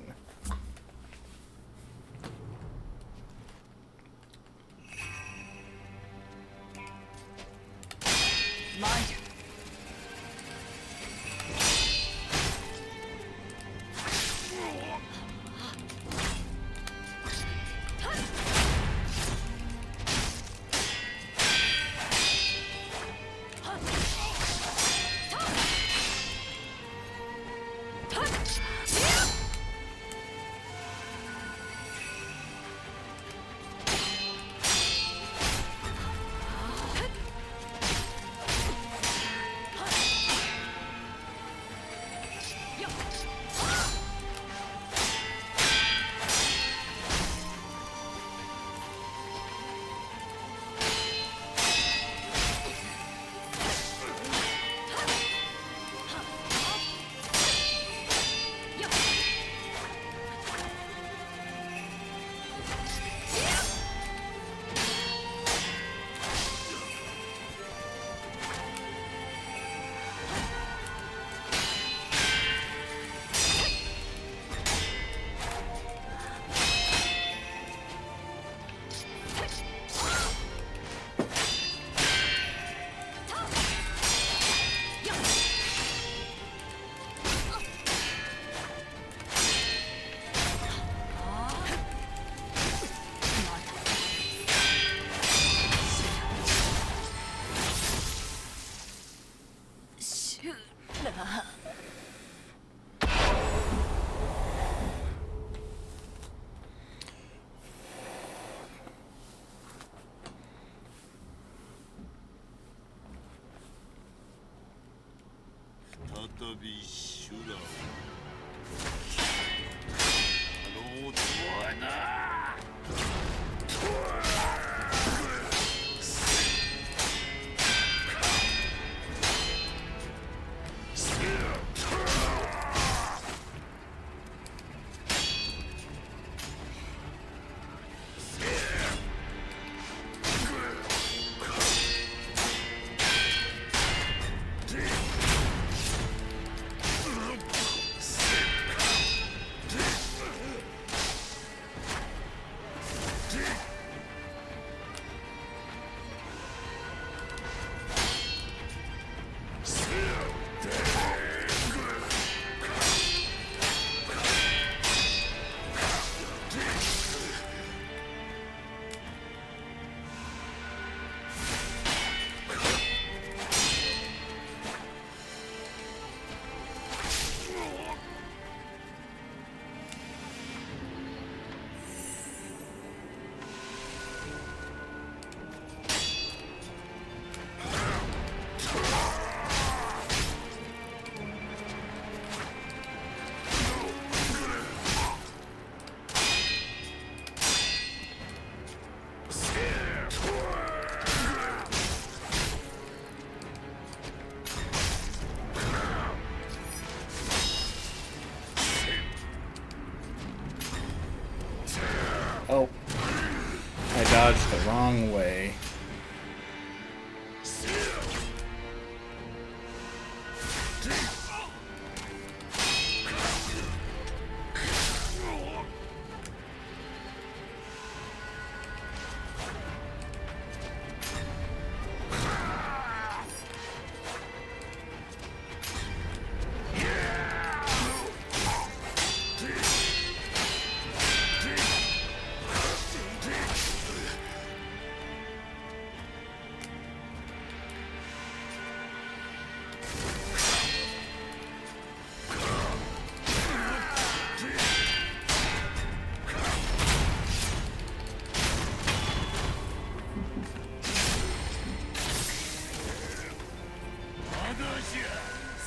dodged the wrong way.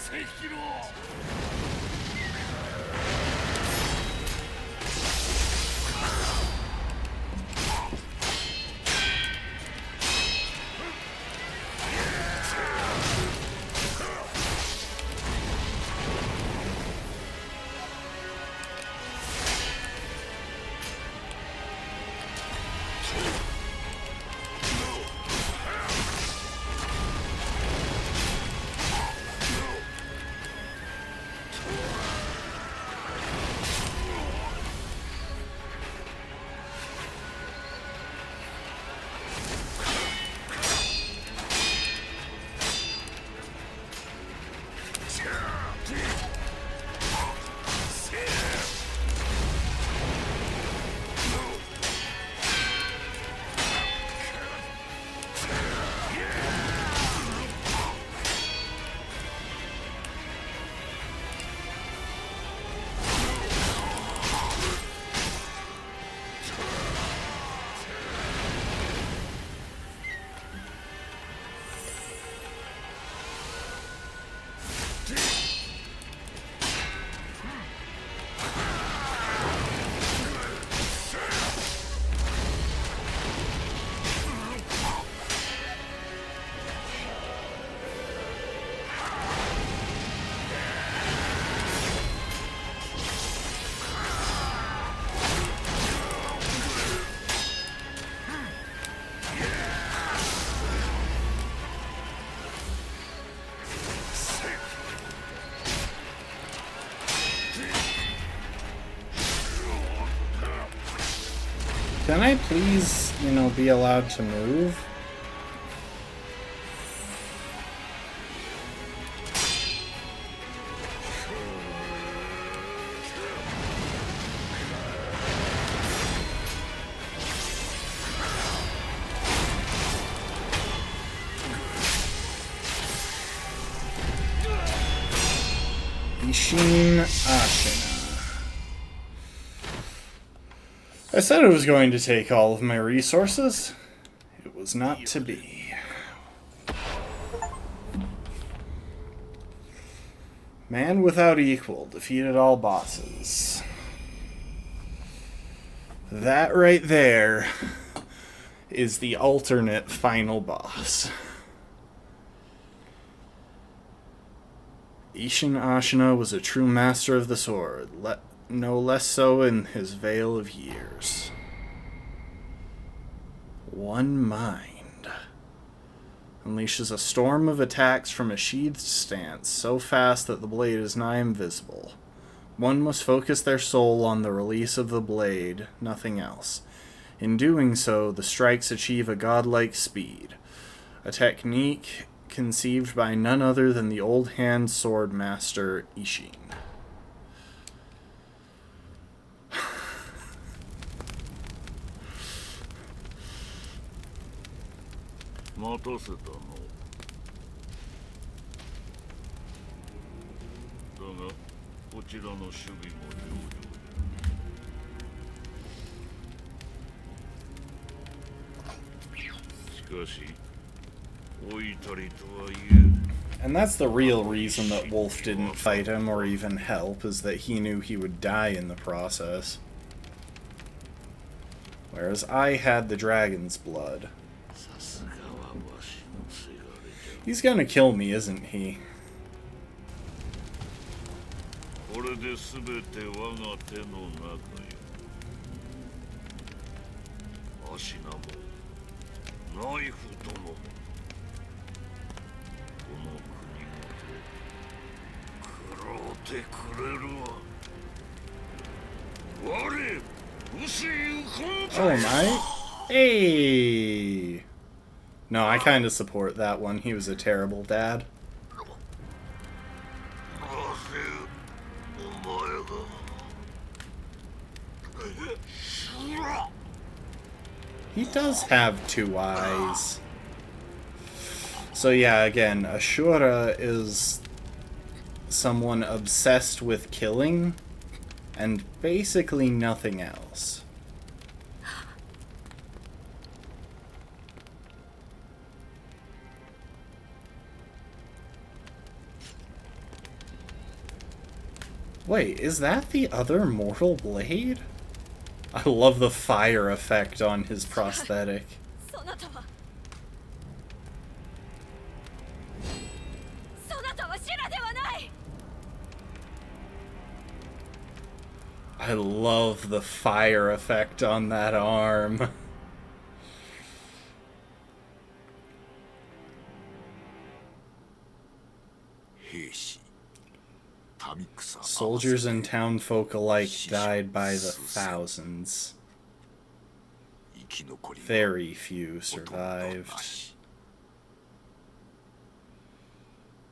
Sekiro! Can I please, be allowed to move? Ishin Ashina. I said it was going to take all of my resources. It was not to be. Man without equal defeated all bosses. That right there is the alternate final boss. Ishin Ashina was a true master of the sword, no less so in his veil of years. One mind unleashes a storm of attacks from a sheathed stance so fast that the blade is nigh invisible. One must focus their soul on the release of the blade, nothing else. In doing so, the strikes achieve a godlike speed, a technique conceived by none other than the old hand sword master Ishin. And that's the real reason that Wolf didn't fight him or even help, is that he knew he would die in the process. Whereas I had the dragon's blood. He's gonna kill me, isn't he? ナイフともこの国ごと食らうてくれるわ。我牛ゆこん Oh, am I? Hey! No, I kind of support that one. He was a terrible dad. なぜお前が修羅 He does have 2 eyes. So yeah, again, Ashura is someone obsessed with killing and basically nothing else. Wait, is that the other mortal blade? I love the fire effect on his prosthetic. そなたはそなたはシュラではない。 I love the fire effect on that arm. Soldiers and townfolk alike died by the thousands. Very few survived.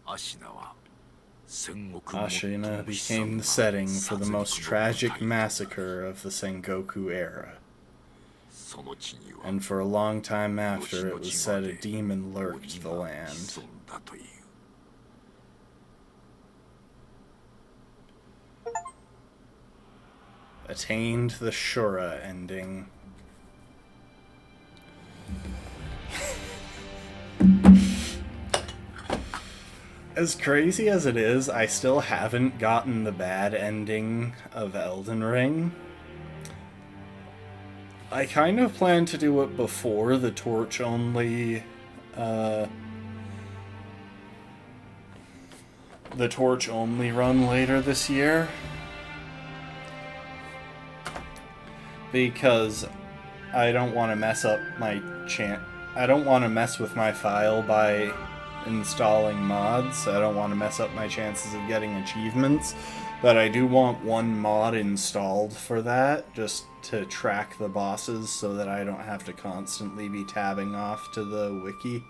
Ashina became the setting for the most tragic massacre of the Sengoku era. And for a long time after, it was said a demon lurked the land. Attained the Shura ending. As crazy as it is, I still haven't gotten the bad ending of Elden Ring. I kind of plan to do it before the torch only run later this year. Because I don't want to mess up my I don't want to mess with my file by installing mods. I don't want to mess up my chances of getting achievements. But I do want one mod installed for that, just to track the bosses so that I don't have to constantly be tabbing off to the wiki.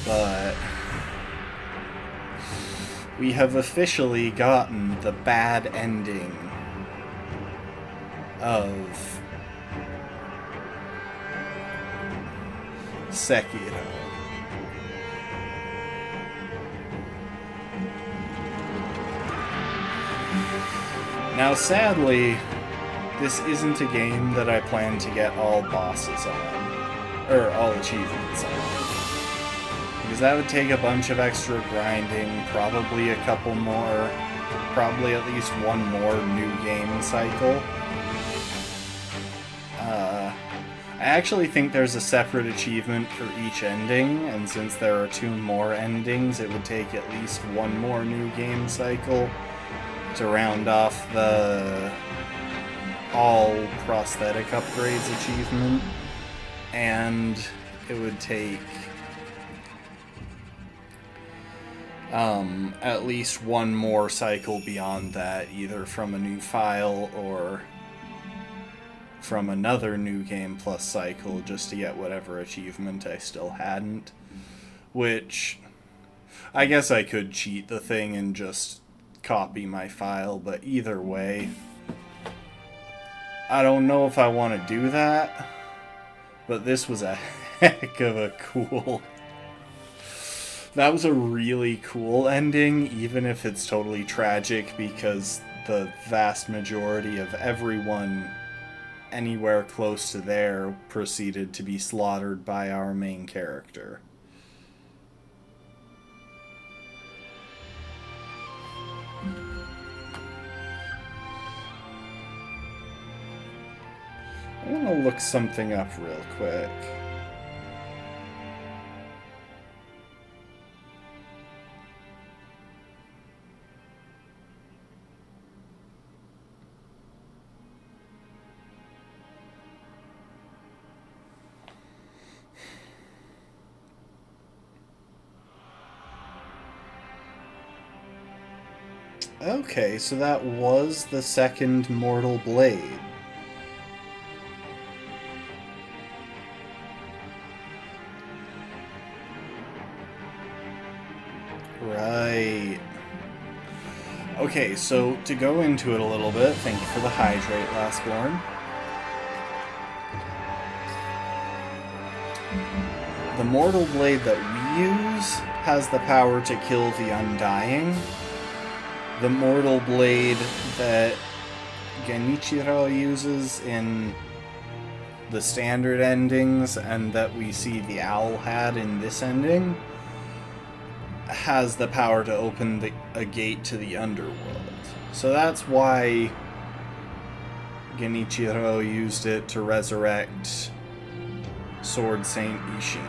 But we have officially gotten the bad ending of Sekiro. Now, sadly, this isn't a game that I plan to get all bosses on, or all achievements on. Because that would take a bunch of extra grinding, probably a couple more, probably at least one more new game cycle. I actually think there's a separate achievement for each ending, and since there are 2 more endings, it would take at least one more new game cycle to round off the all prosthetic upgrades achievement, and it would take at least one more cycle beyond that, either from a new file or from another new game plus cycle, just to get whatever achievement I still hadn't. Which, I guess I could cheat the thing and just copy my file, but either way, I don't know if I want to do that, but this was a heck of a cool... That was a really cool ending, even if it's totally tragic, because the vast majority of everyone anywhere close to there proceeded to be slaughtered by our main character. I want to look something up real quick. Okay, so that was the second mortal blade. Right. Okay, so to go into it a little bit, thank you for the hydrate, Lastborn. The mortal blade that we use has the power to kill the Undying. The mortal blade that Genichiro uses in the standard endings and that we see the owl had in this ending has the power to open a gate to the underworld. So that's why Genichiro used it to resurrect Sword Saint Ishin.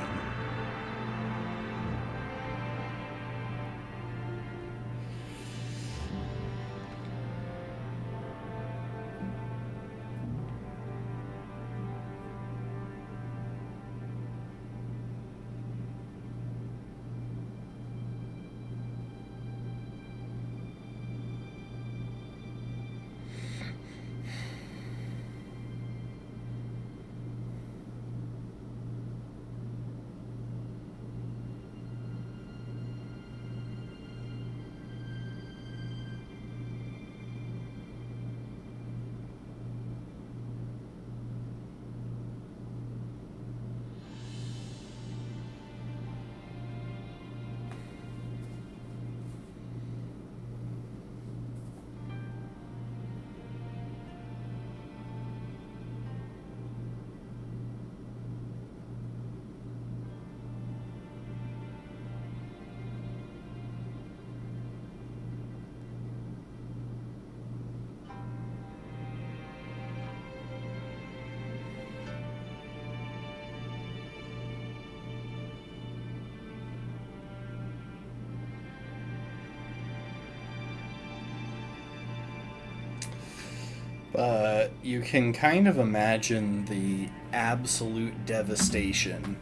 But you can kind of imagine the absolute devastation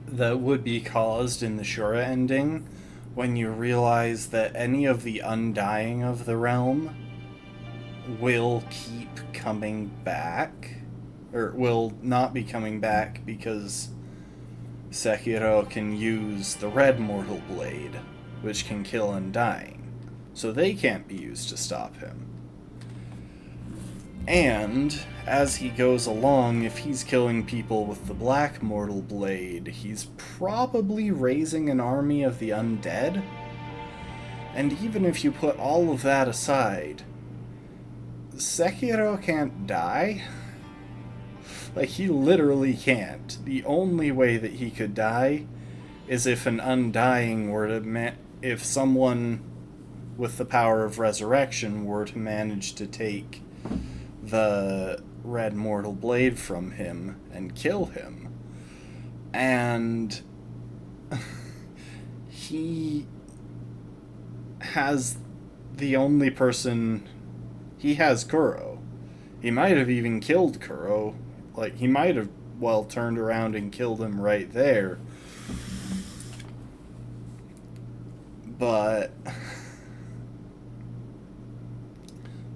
that would be caused in the Shura ending when you realize that any of the Undying of the realm will keep coming back, or will not be coming back because Sekiro can use the Red Mortal Blade, which can kill Undying. So they can't be used to stop him. And, as he goes along, if he's killing people with the Black Mortal Blade, he's probably raising an army of the undead. And even if you put all of that aside, Sekiro can't die. Like, he literally can't. The only way that he could die is if an Undying were to if someone with the power of resurrection were to manage to take the Red Mortal Blade from him and kill him. And he has the only person... He has Kuro. He might have even killed Kuro. Like, he might have, well, turned around and killed him right there. But...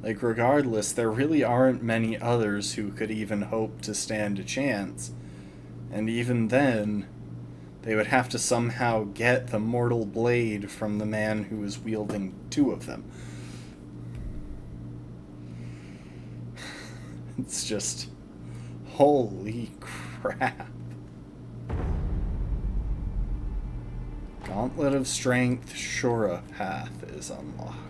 like, regardless, there really aren't many others who could even hope to stand a chance. And even then, they would have to somehow get the mortal blade from the man who was wielding two of them. It's just... holy crap. Gauntlet of Strength Shura path is unlocked.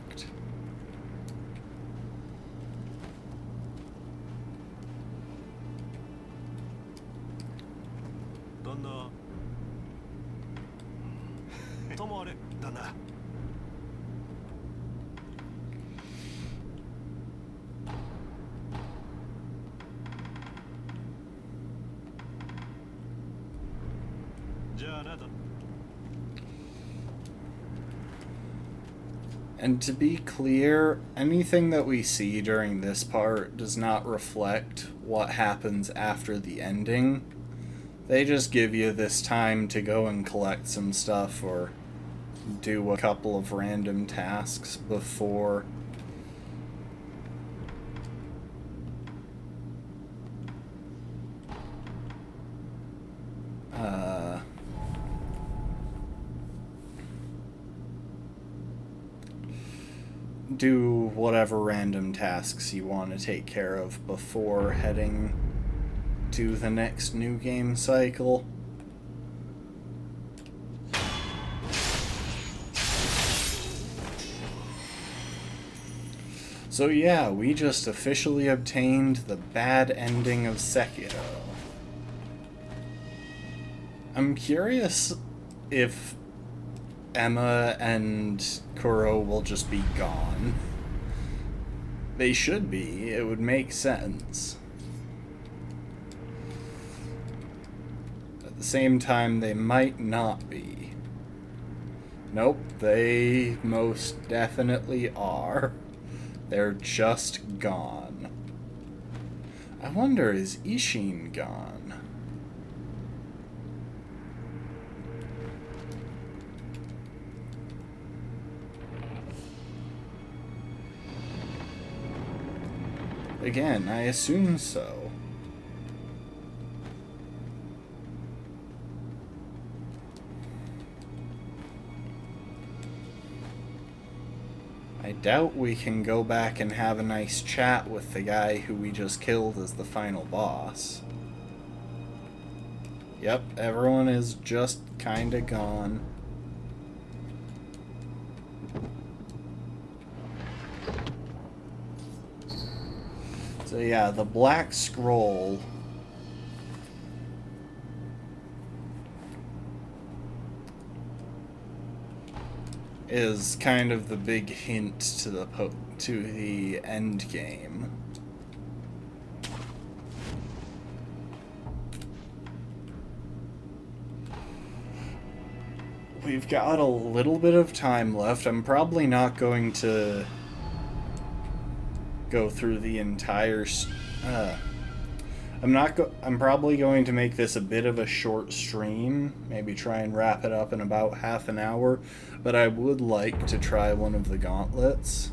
And to be clear, anything that we see during this part does not reflect what happens after the ending. They just give you this time to go and collect some stuff or do a couple of random tasks before do whatever random tasks you want to take care of before heading to the next new game cycle. So yeah, we just officially obtained the bad ending of Sekiro. I'm curious if Emma and Kuro will just be gone. They should be. It would make sense. At the same time, they might not be. Nope, they most definitely are. They're just gone. I wonder, is Ishin gone? Again, I assume so. I doubt we can go back and have a nice chat with the guy who we just killed as the final boss. Yep, everyone is just kinda gone. So yeah, the Black Scroll is kind of the big hint to the end game. We've got a little bit of time left. I'm probably not going to go through the entire I'm probably going to make this a bit of a short stream, maybe try and wrap it up in about half an hour, but I would like to try one of the gauntlets.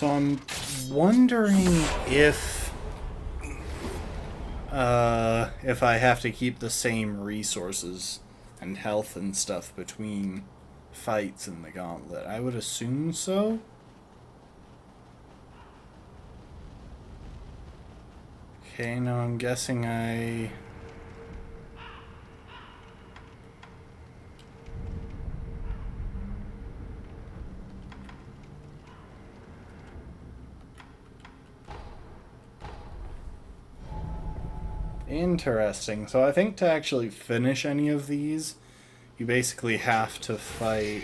So I'm wondering if I have to keep the same resources and health and stuff between fights in the gauntlet. I would assume so. Okay, now I'm guessing I... Interesting. So I think to actually finish any of these, you basically have to fight...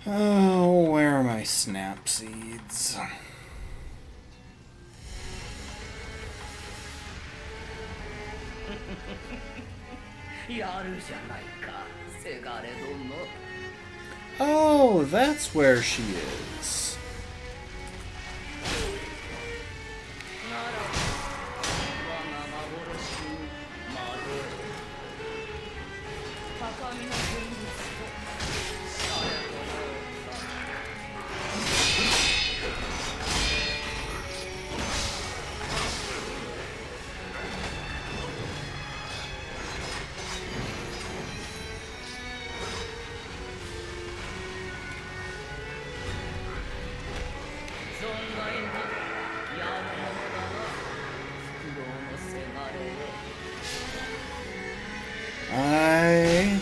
Oh, where are my snap seeds? やるじゃないか、せがれ殿。 Oh, that's where she is. なら我が幻を窓へ。高みの現実とされども。 I...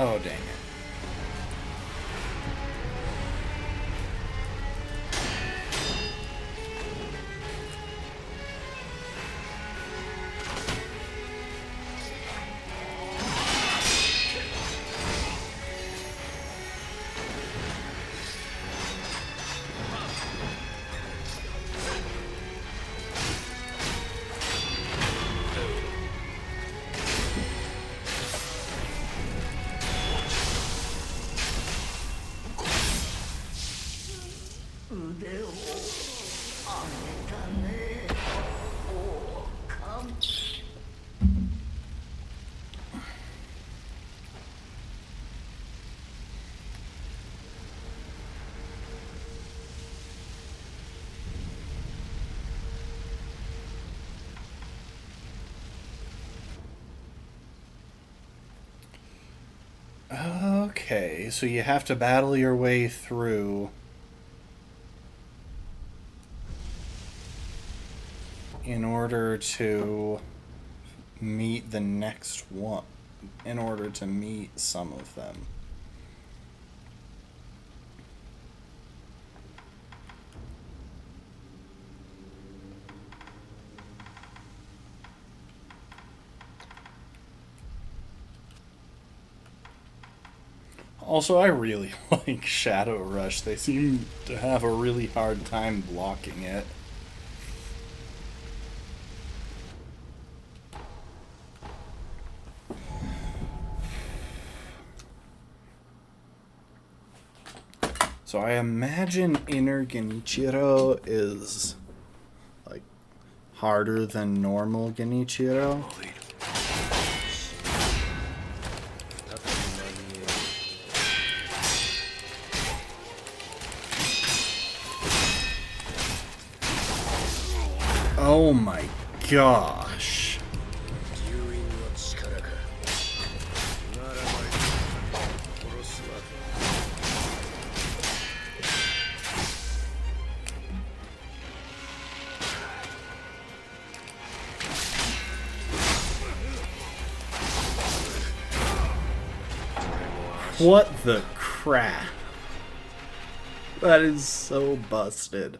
Oh, dang it. Okay, so you have to battle your way through in order to meet the next one, in order to meet some of them. Also, I really like Shadow Rush. They seem to have a really hard time blocking it. So I imagine Inner Genichiro is like harder than normal Genichiro. Oh my gosh. What the crap? That is so busted.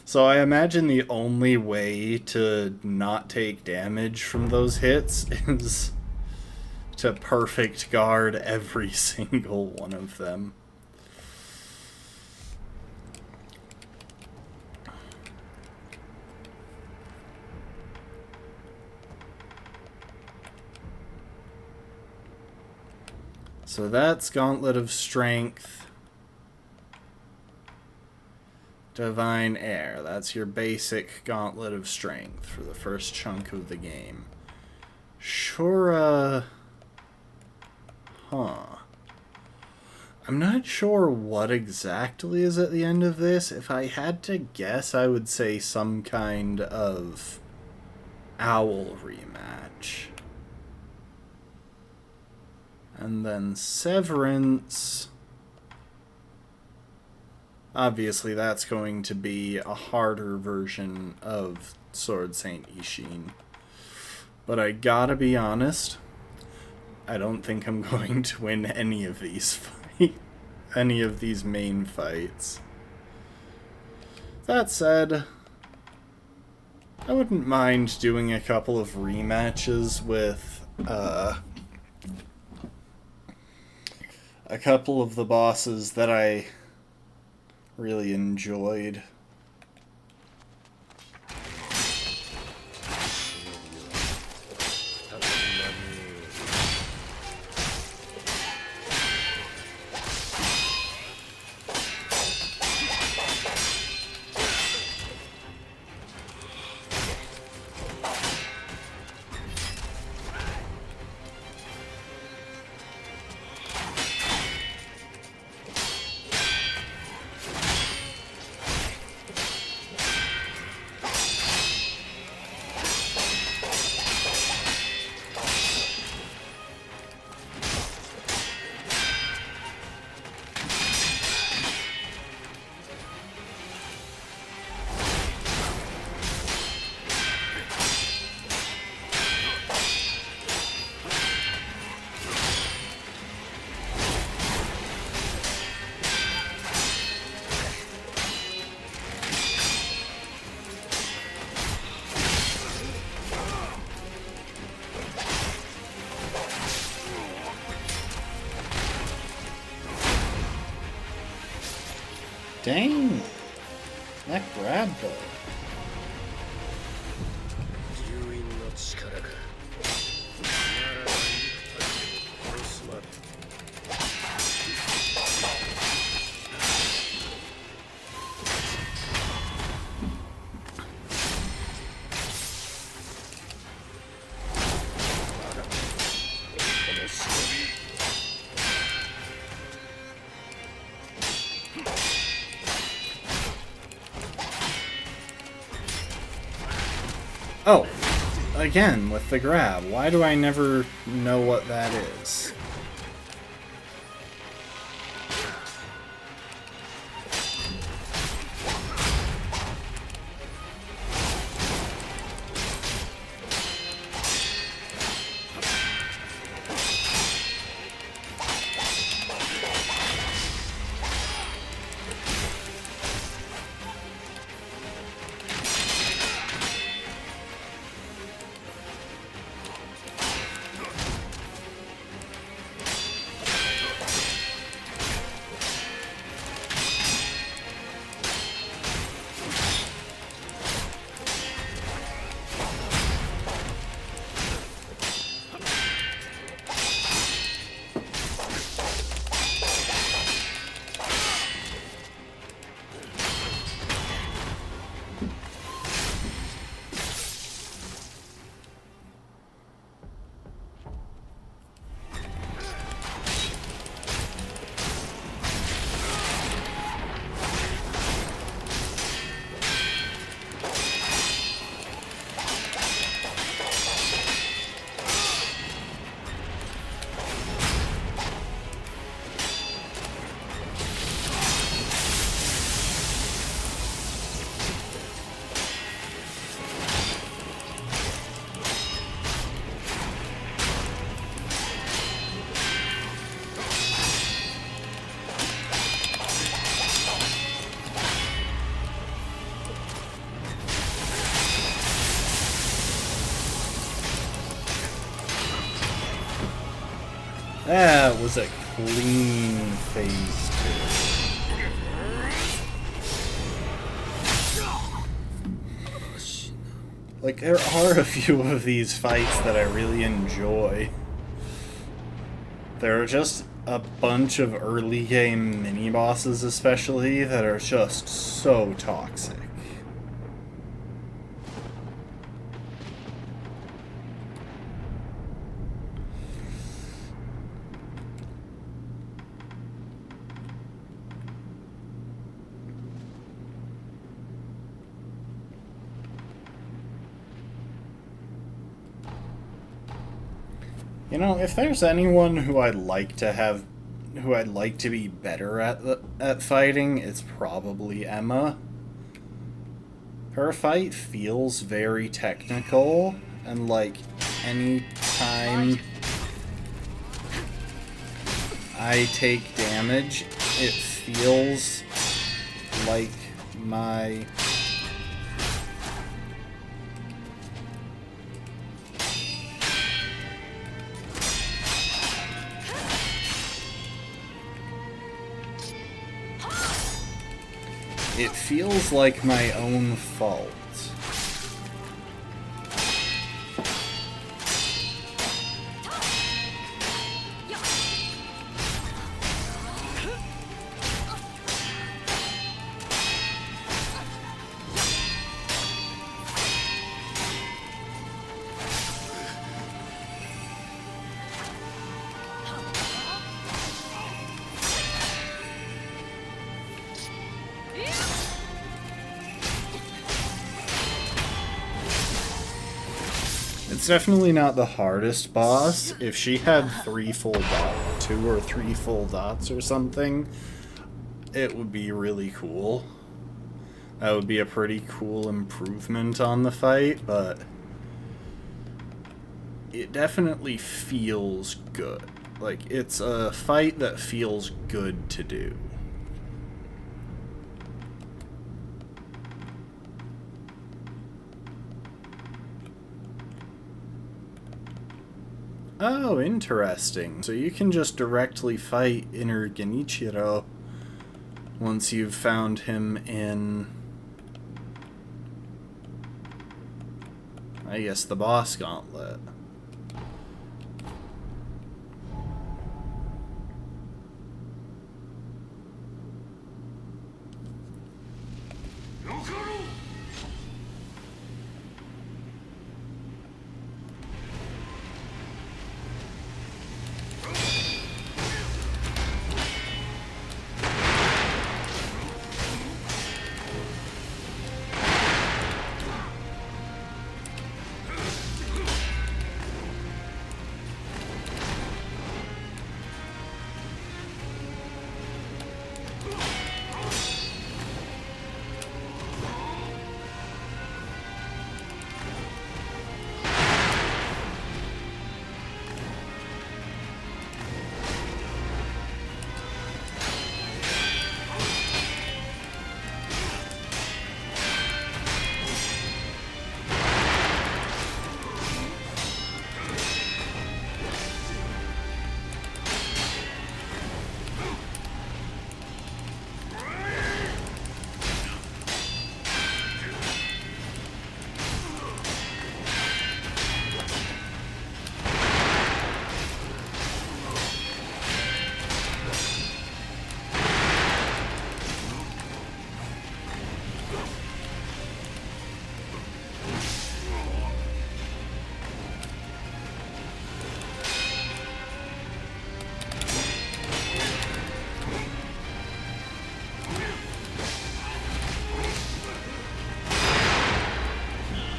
So I imagine the only way to not take damage from those hits is to perfect guard every single one of them. So that's Gauntlet of Strength. Divine Air. That's your basic Gauntlet of Strength for the first chunk of the game. Shura... Huh. I'm not sure what exactly is at the end of this. If I had to guess, I would say some kind of Owl rematch. And then Severance... Obviously, that's going to be a harder version of Sword Saint Ishin. But I gotta be honest, I don't think I'm going to win any of these main fights. That said, I wouldn't mind doing a couple of rematches with a couple of the bosses that I really enjoyed. Dang! That grab though. Oh, again with the grab. Why do I never know what that is? That was a clean phase 2. Like, there are a few of these fights that I really enjoy. There are just a bunch of early game mini-bosses especially that are just so toxic. You know, if there's anyone who I'd like to be better at fighting, it's probably Emma. Her fight feels very technical, and like any time I take damage, it feels like my own fault. It's definitely not the hardest boss. If she had 2 or 3 full dots or something, it would be really cool. That would be a pretty cool improvement on the fight, but it definitely feels good. Like, it's a fight that feels good to do. Oh, interesting. So you can just directly fight Inner Genichiro once you've found him in, I guess, the boss gauntlet.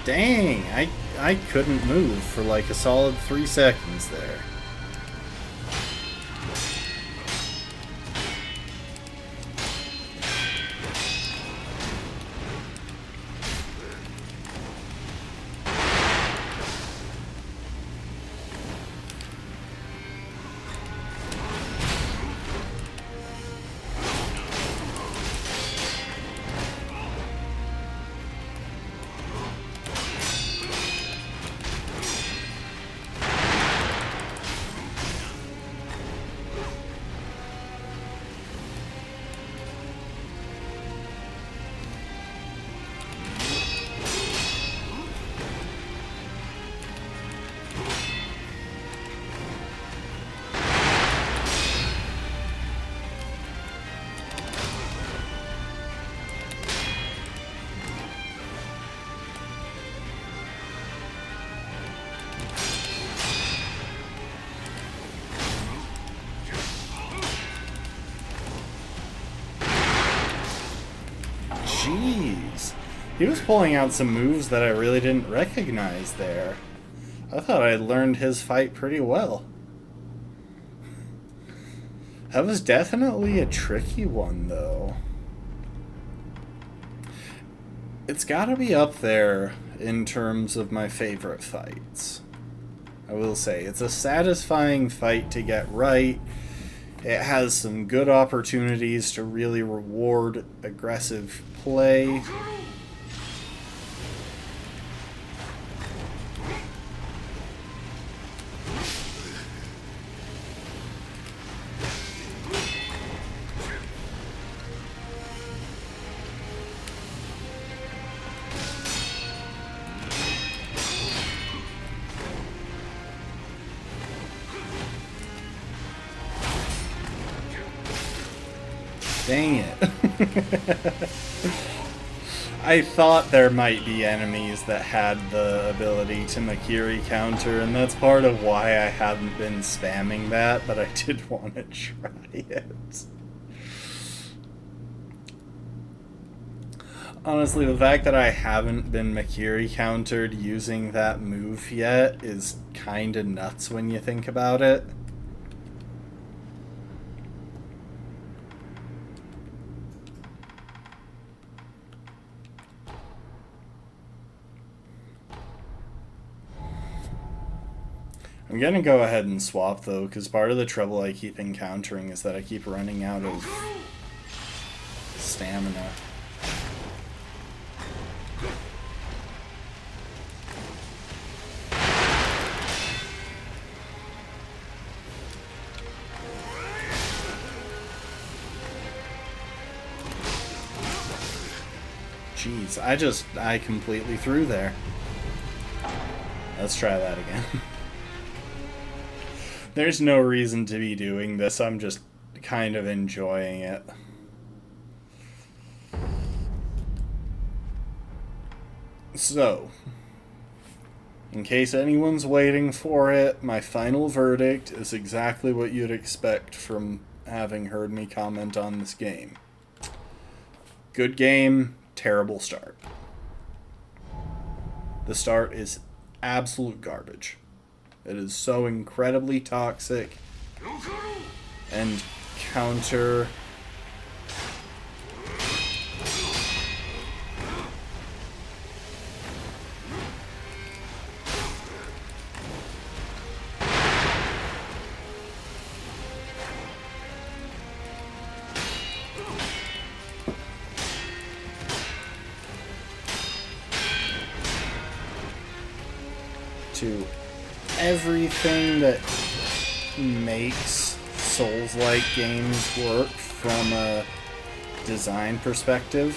Dang, I couldn't move for like a solid 3 seconds there. Jeez. He was pulling out some moves that I really didn't recognize there. I thought I learned his fight pretty well. That was definitely a tricky one, though. It's gotta be up there in terms of my favorite fights. I will say, it's a satisfying fight to get right. It has some good opportunities to really reward aggressive play. Dang it. I thought there might be enemies that had the ability to Makiri counter, and that's part of why I haven't been spamming that, but I did want to try it. Honestly, the fact that I haven't been Makiri countered using that move yet is kinda nuts when you think about it. I'm gonna go ahead and swap though, because part of the trouble I keep encountering is that I keep running out of stamina. Jeez, I completely threw there. Let's try that again. There's no reason to be doing this, I'm just kind of enjoying it. So, in case anyone's waiting for it, my final verdict is exactly what you'd expect from having heard me comment on this game. Good game, terrible start. The start is absolute garbage. It is so incredibly toxic and counter. To everything that makes Souls-like games work from a design perspective.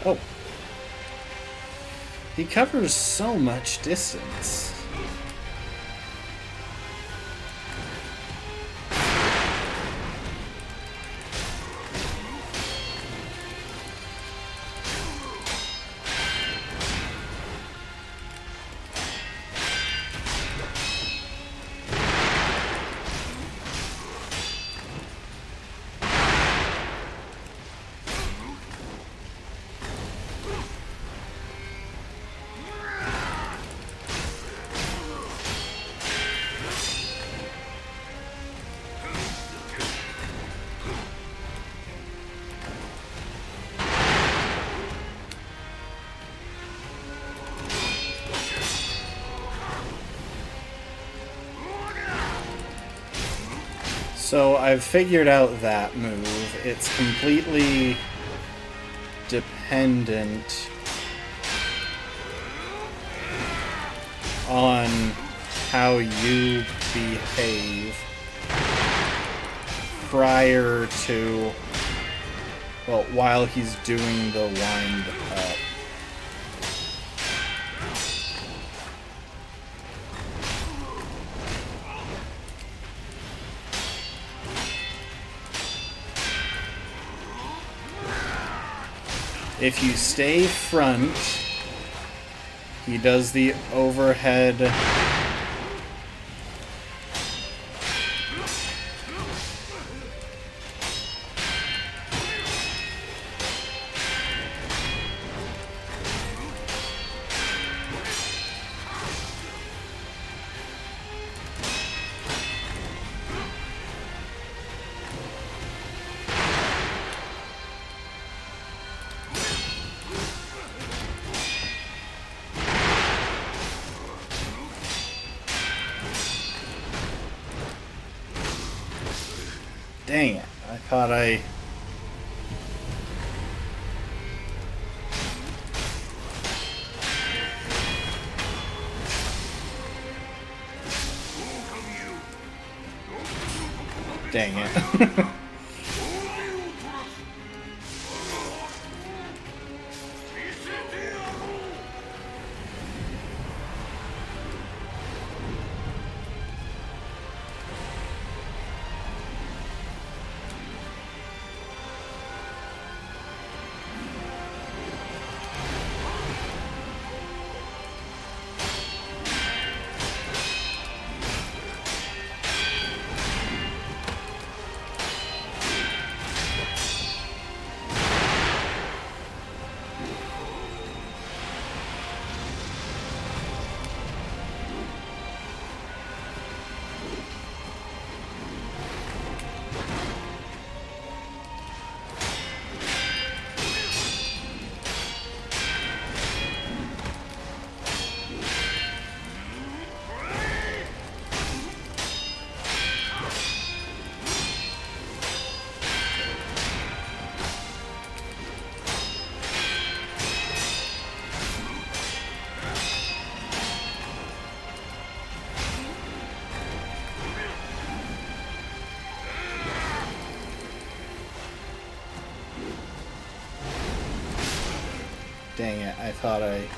Oh. He covers so much distance. So I've figured out that move. It's completely dependent on how you behave prior to, well, while he's doing the wind up. If you stay front, he does the overhead Dang it, I thought I... Dang it. Dang it, I thought I...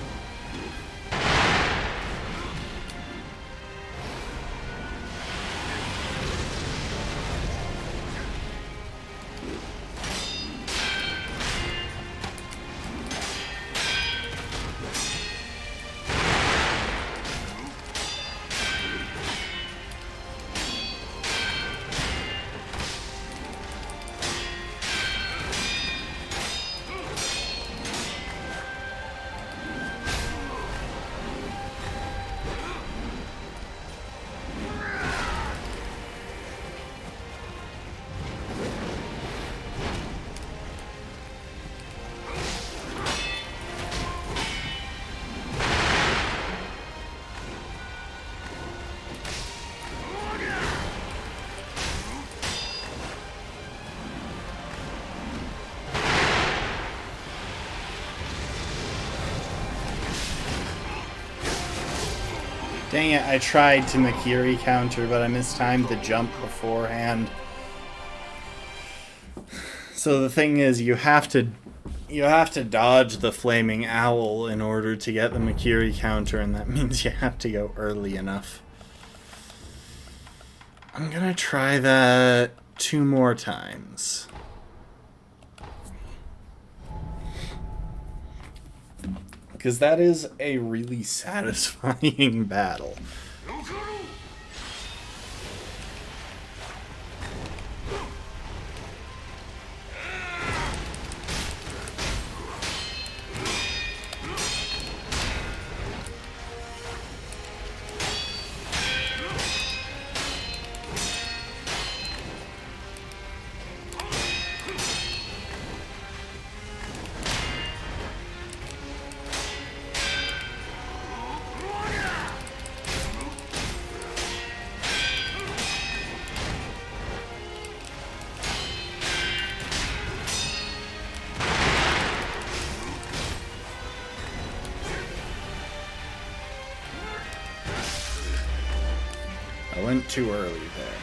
Dang it, I tried to Makiri counter, but I mistimed the jump beforehand. So the thing is, you have to dodge the flaming owl in order to get the Makiri counter, and that means you have to go early enough. I'm gonna try that 2 more times. Because that is a really satisfying battle. I went too early there.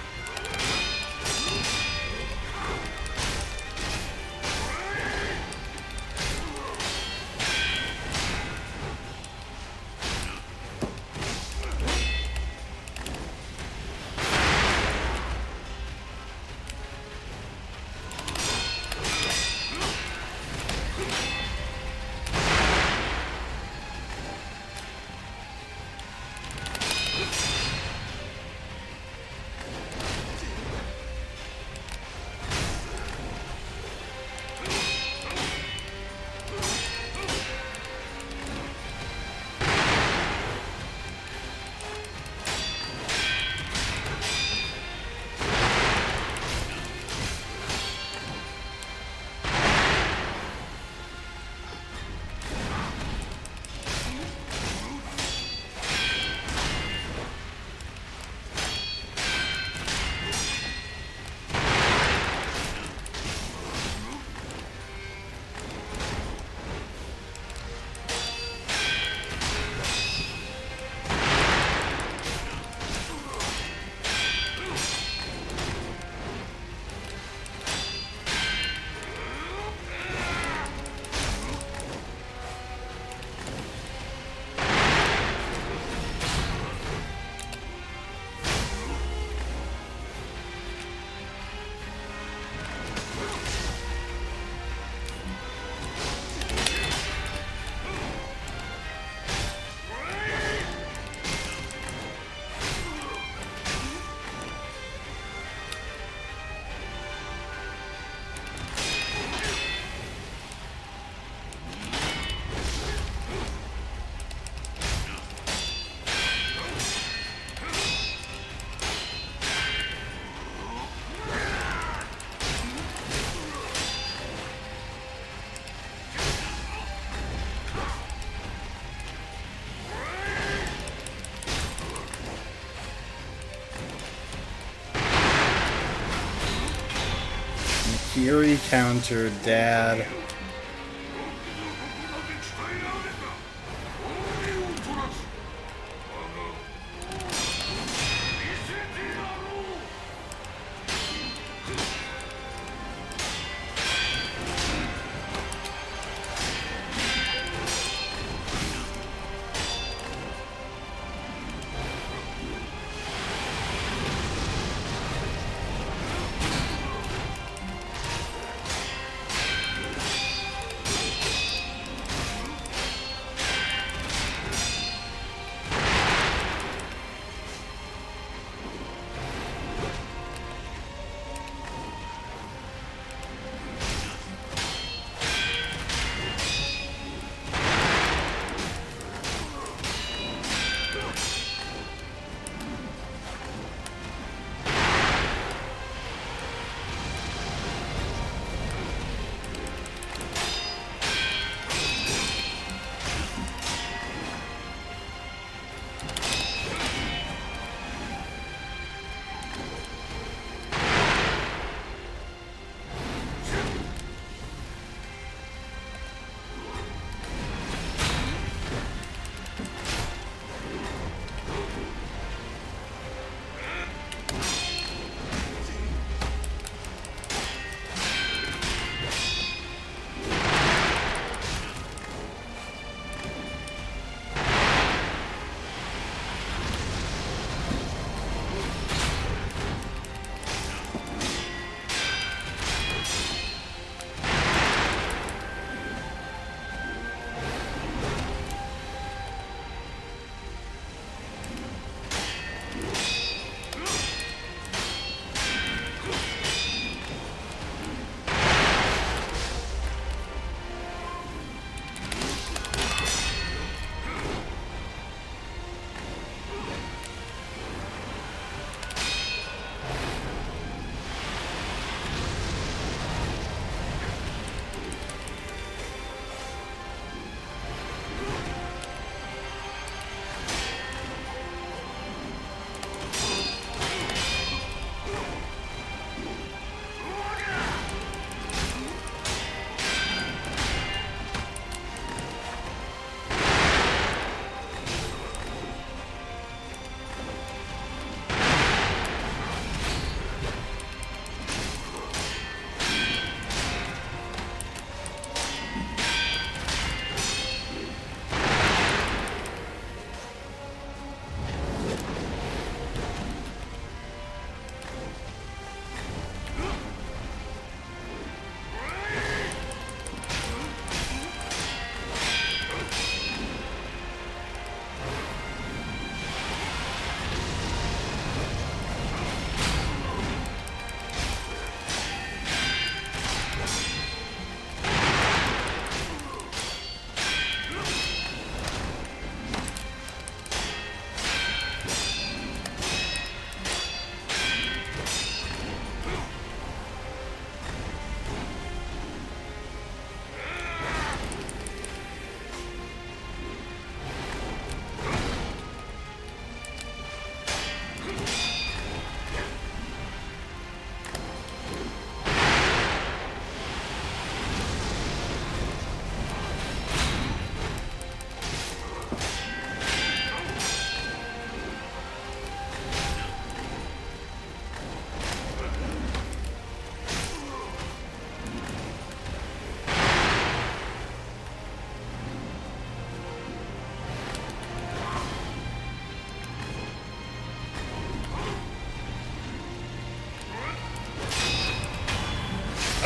Fury countered Dad.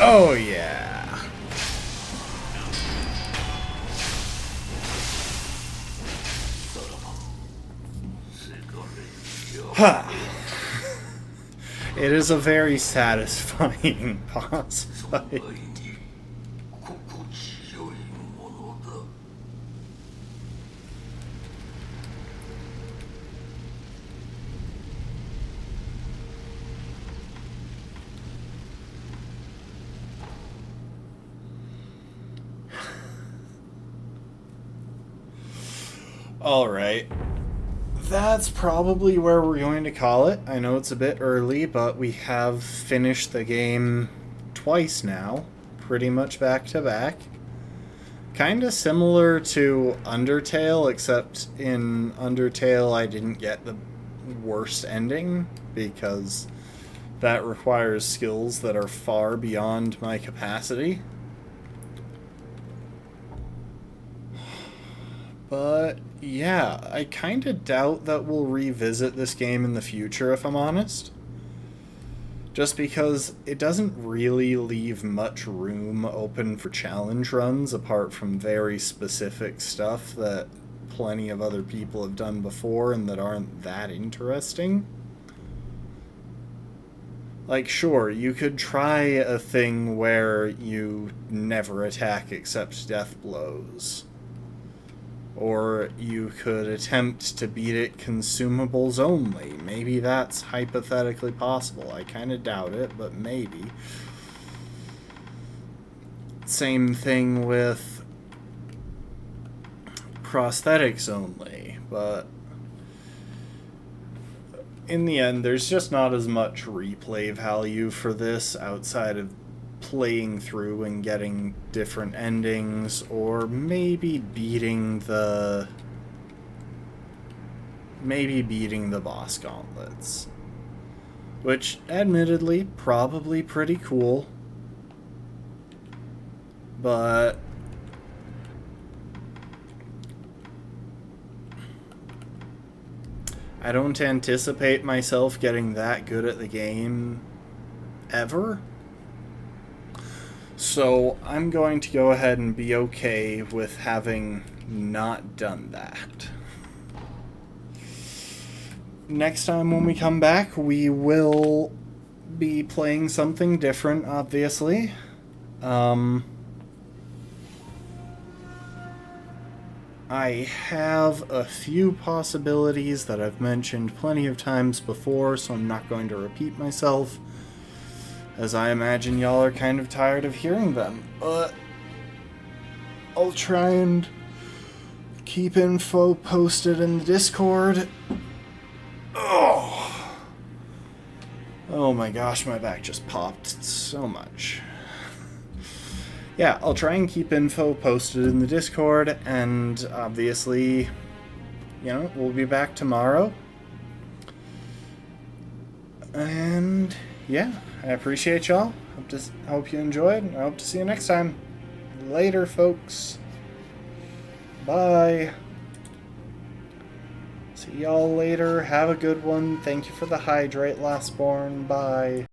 Oh, yeah. Ha! It is a very satisfying boss fight. Alright. That's probably where we're going to call it. I know it's a bit early, but we have finished the game twice now. Pretty much back to back. Kinda similar to Undertale, except in Undertale I didn't get the worst ending, because that requires skills that are far beyond my capacity. But yeah, I kind of doubt that we'll revisit this game in the future, if I'm honest. Just because it doesn't really leave much room open for challenge runs, apart from very specific stuff that plenty of other people have done before and that aren't that interesting. Like, sure, you could try a thing where you never attack except death blows. Or you could attempt to beat it consumables only. Maybe that's hypothetically possible. I kind of doubt it, but maybe. Same thing with prosthetics only, but in the end, there's just not as much replay value for this outside of playing through and getting different endings, or maybe beating the boss gauntlets, which admittedly probably pretty cool, but I don't anticipate myself getting that good at the game ever. So I'm going to go ahead and be okay with having not done that. Next time when we come back, we will be playing something different, obviously. I have a few possibilities that I've mentioned plenty of times before, so I'm not going to repeat myself, as I imagine y'all are kind of tired of hearing them. But I'll try and keep info posted in the Discord. Oh my gosh, my back just popped so much. Yeah, I'll try and keep info posted in the Discord, and obviously, you know, we'll be back tomorrow. And yeah, I appreciate y'all. Hope you enjoyed, and I hope to see you next time. Later, folks. Bye. See y'all later. Have a good one. Thank you for the hydrate, Lastborn. Bye.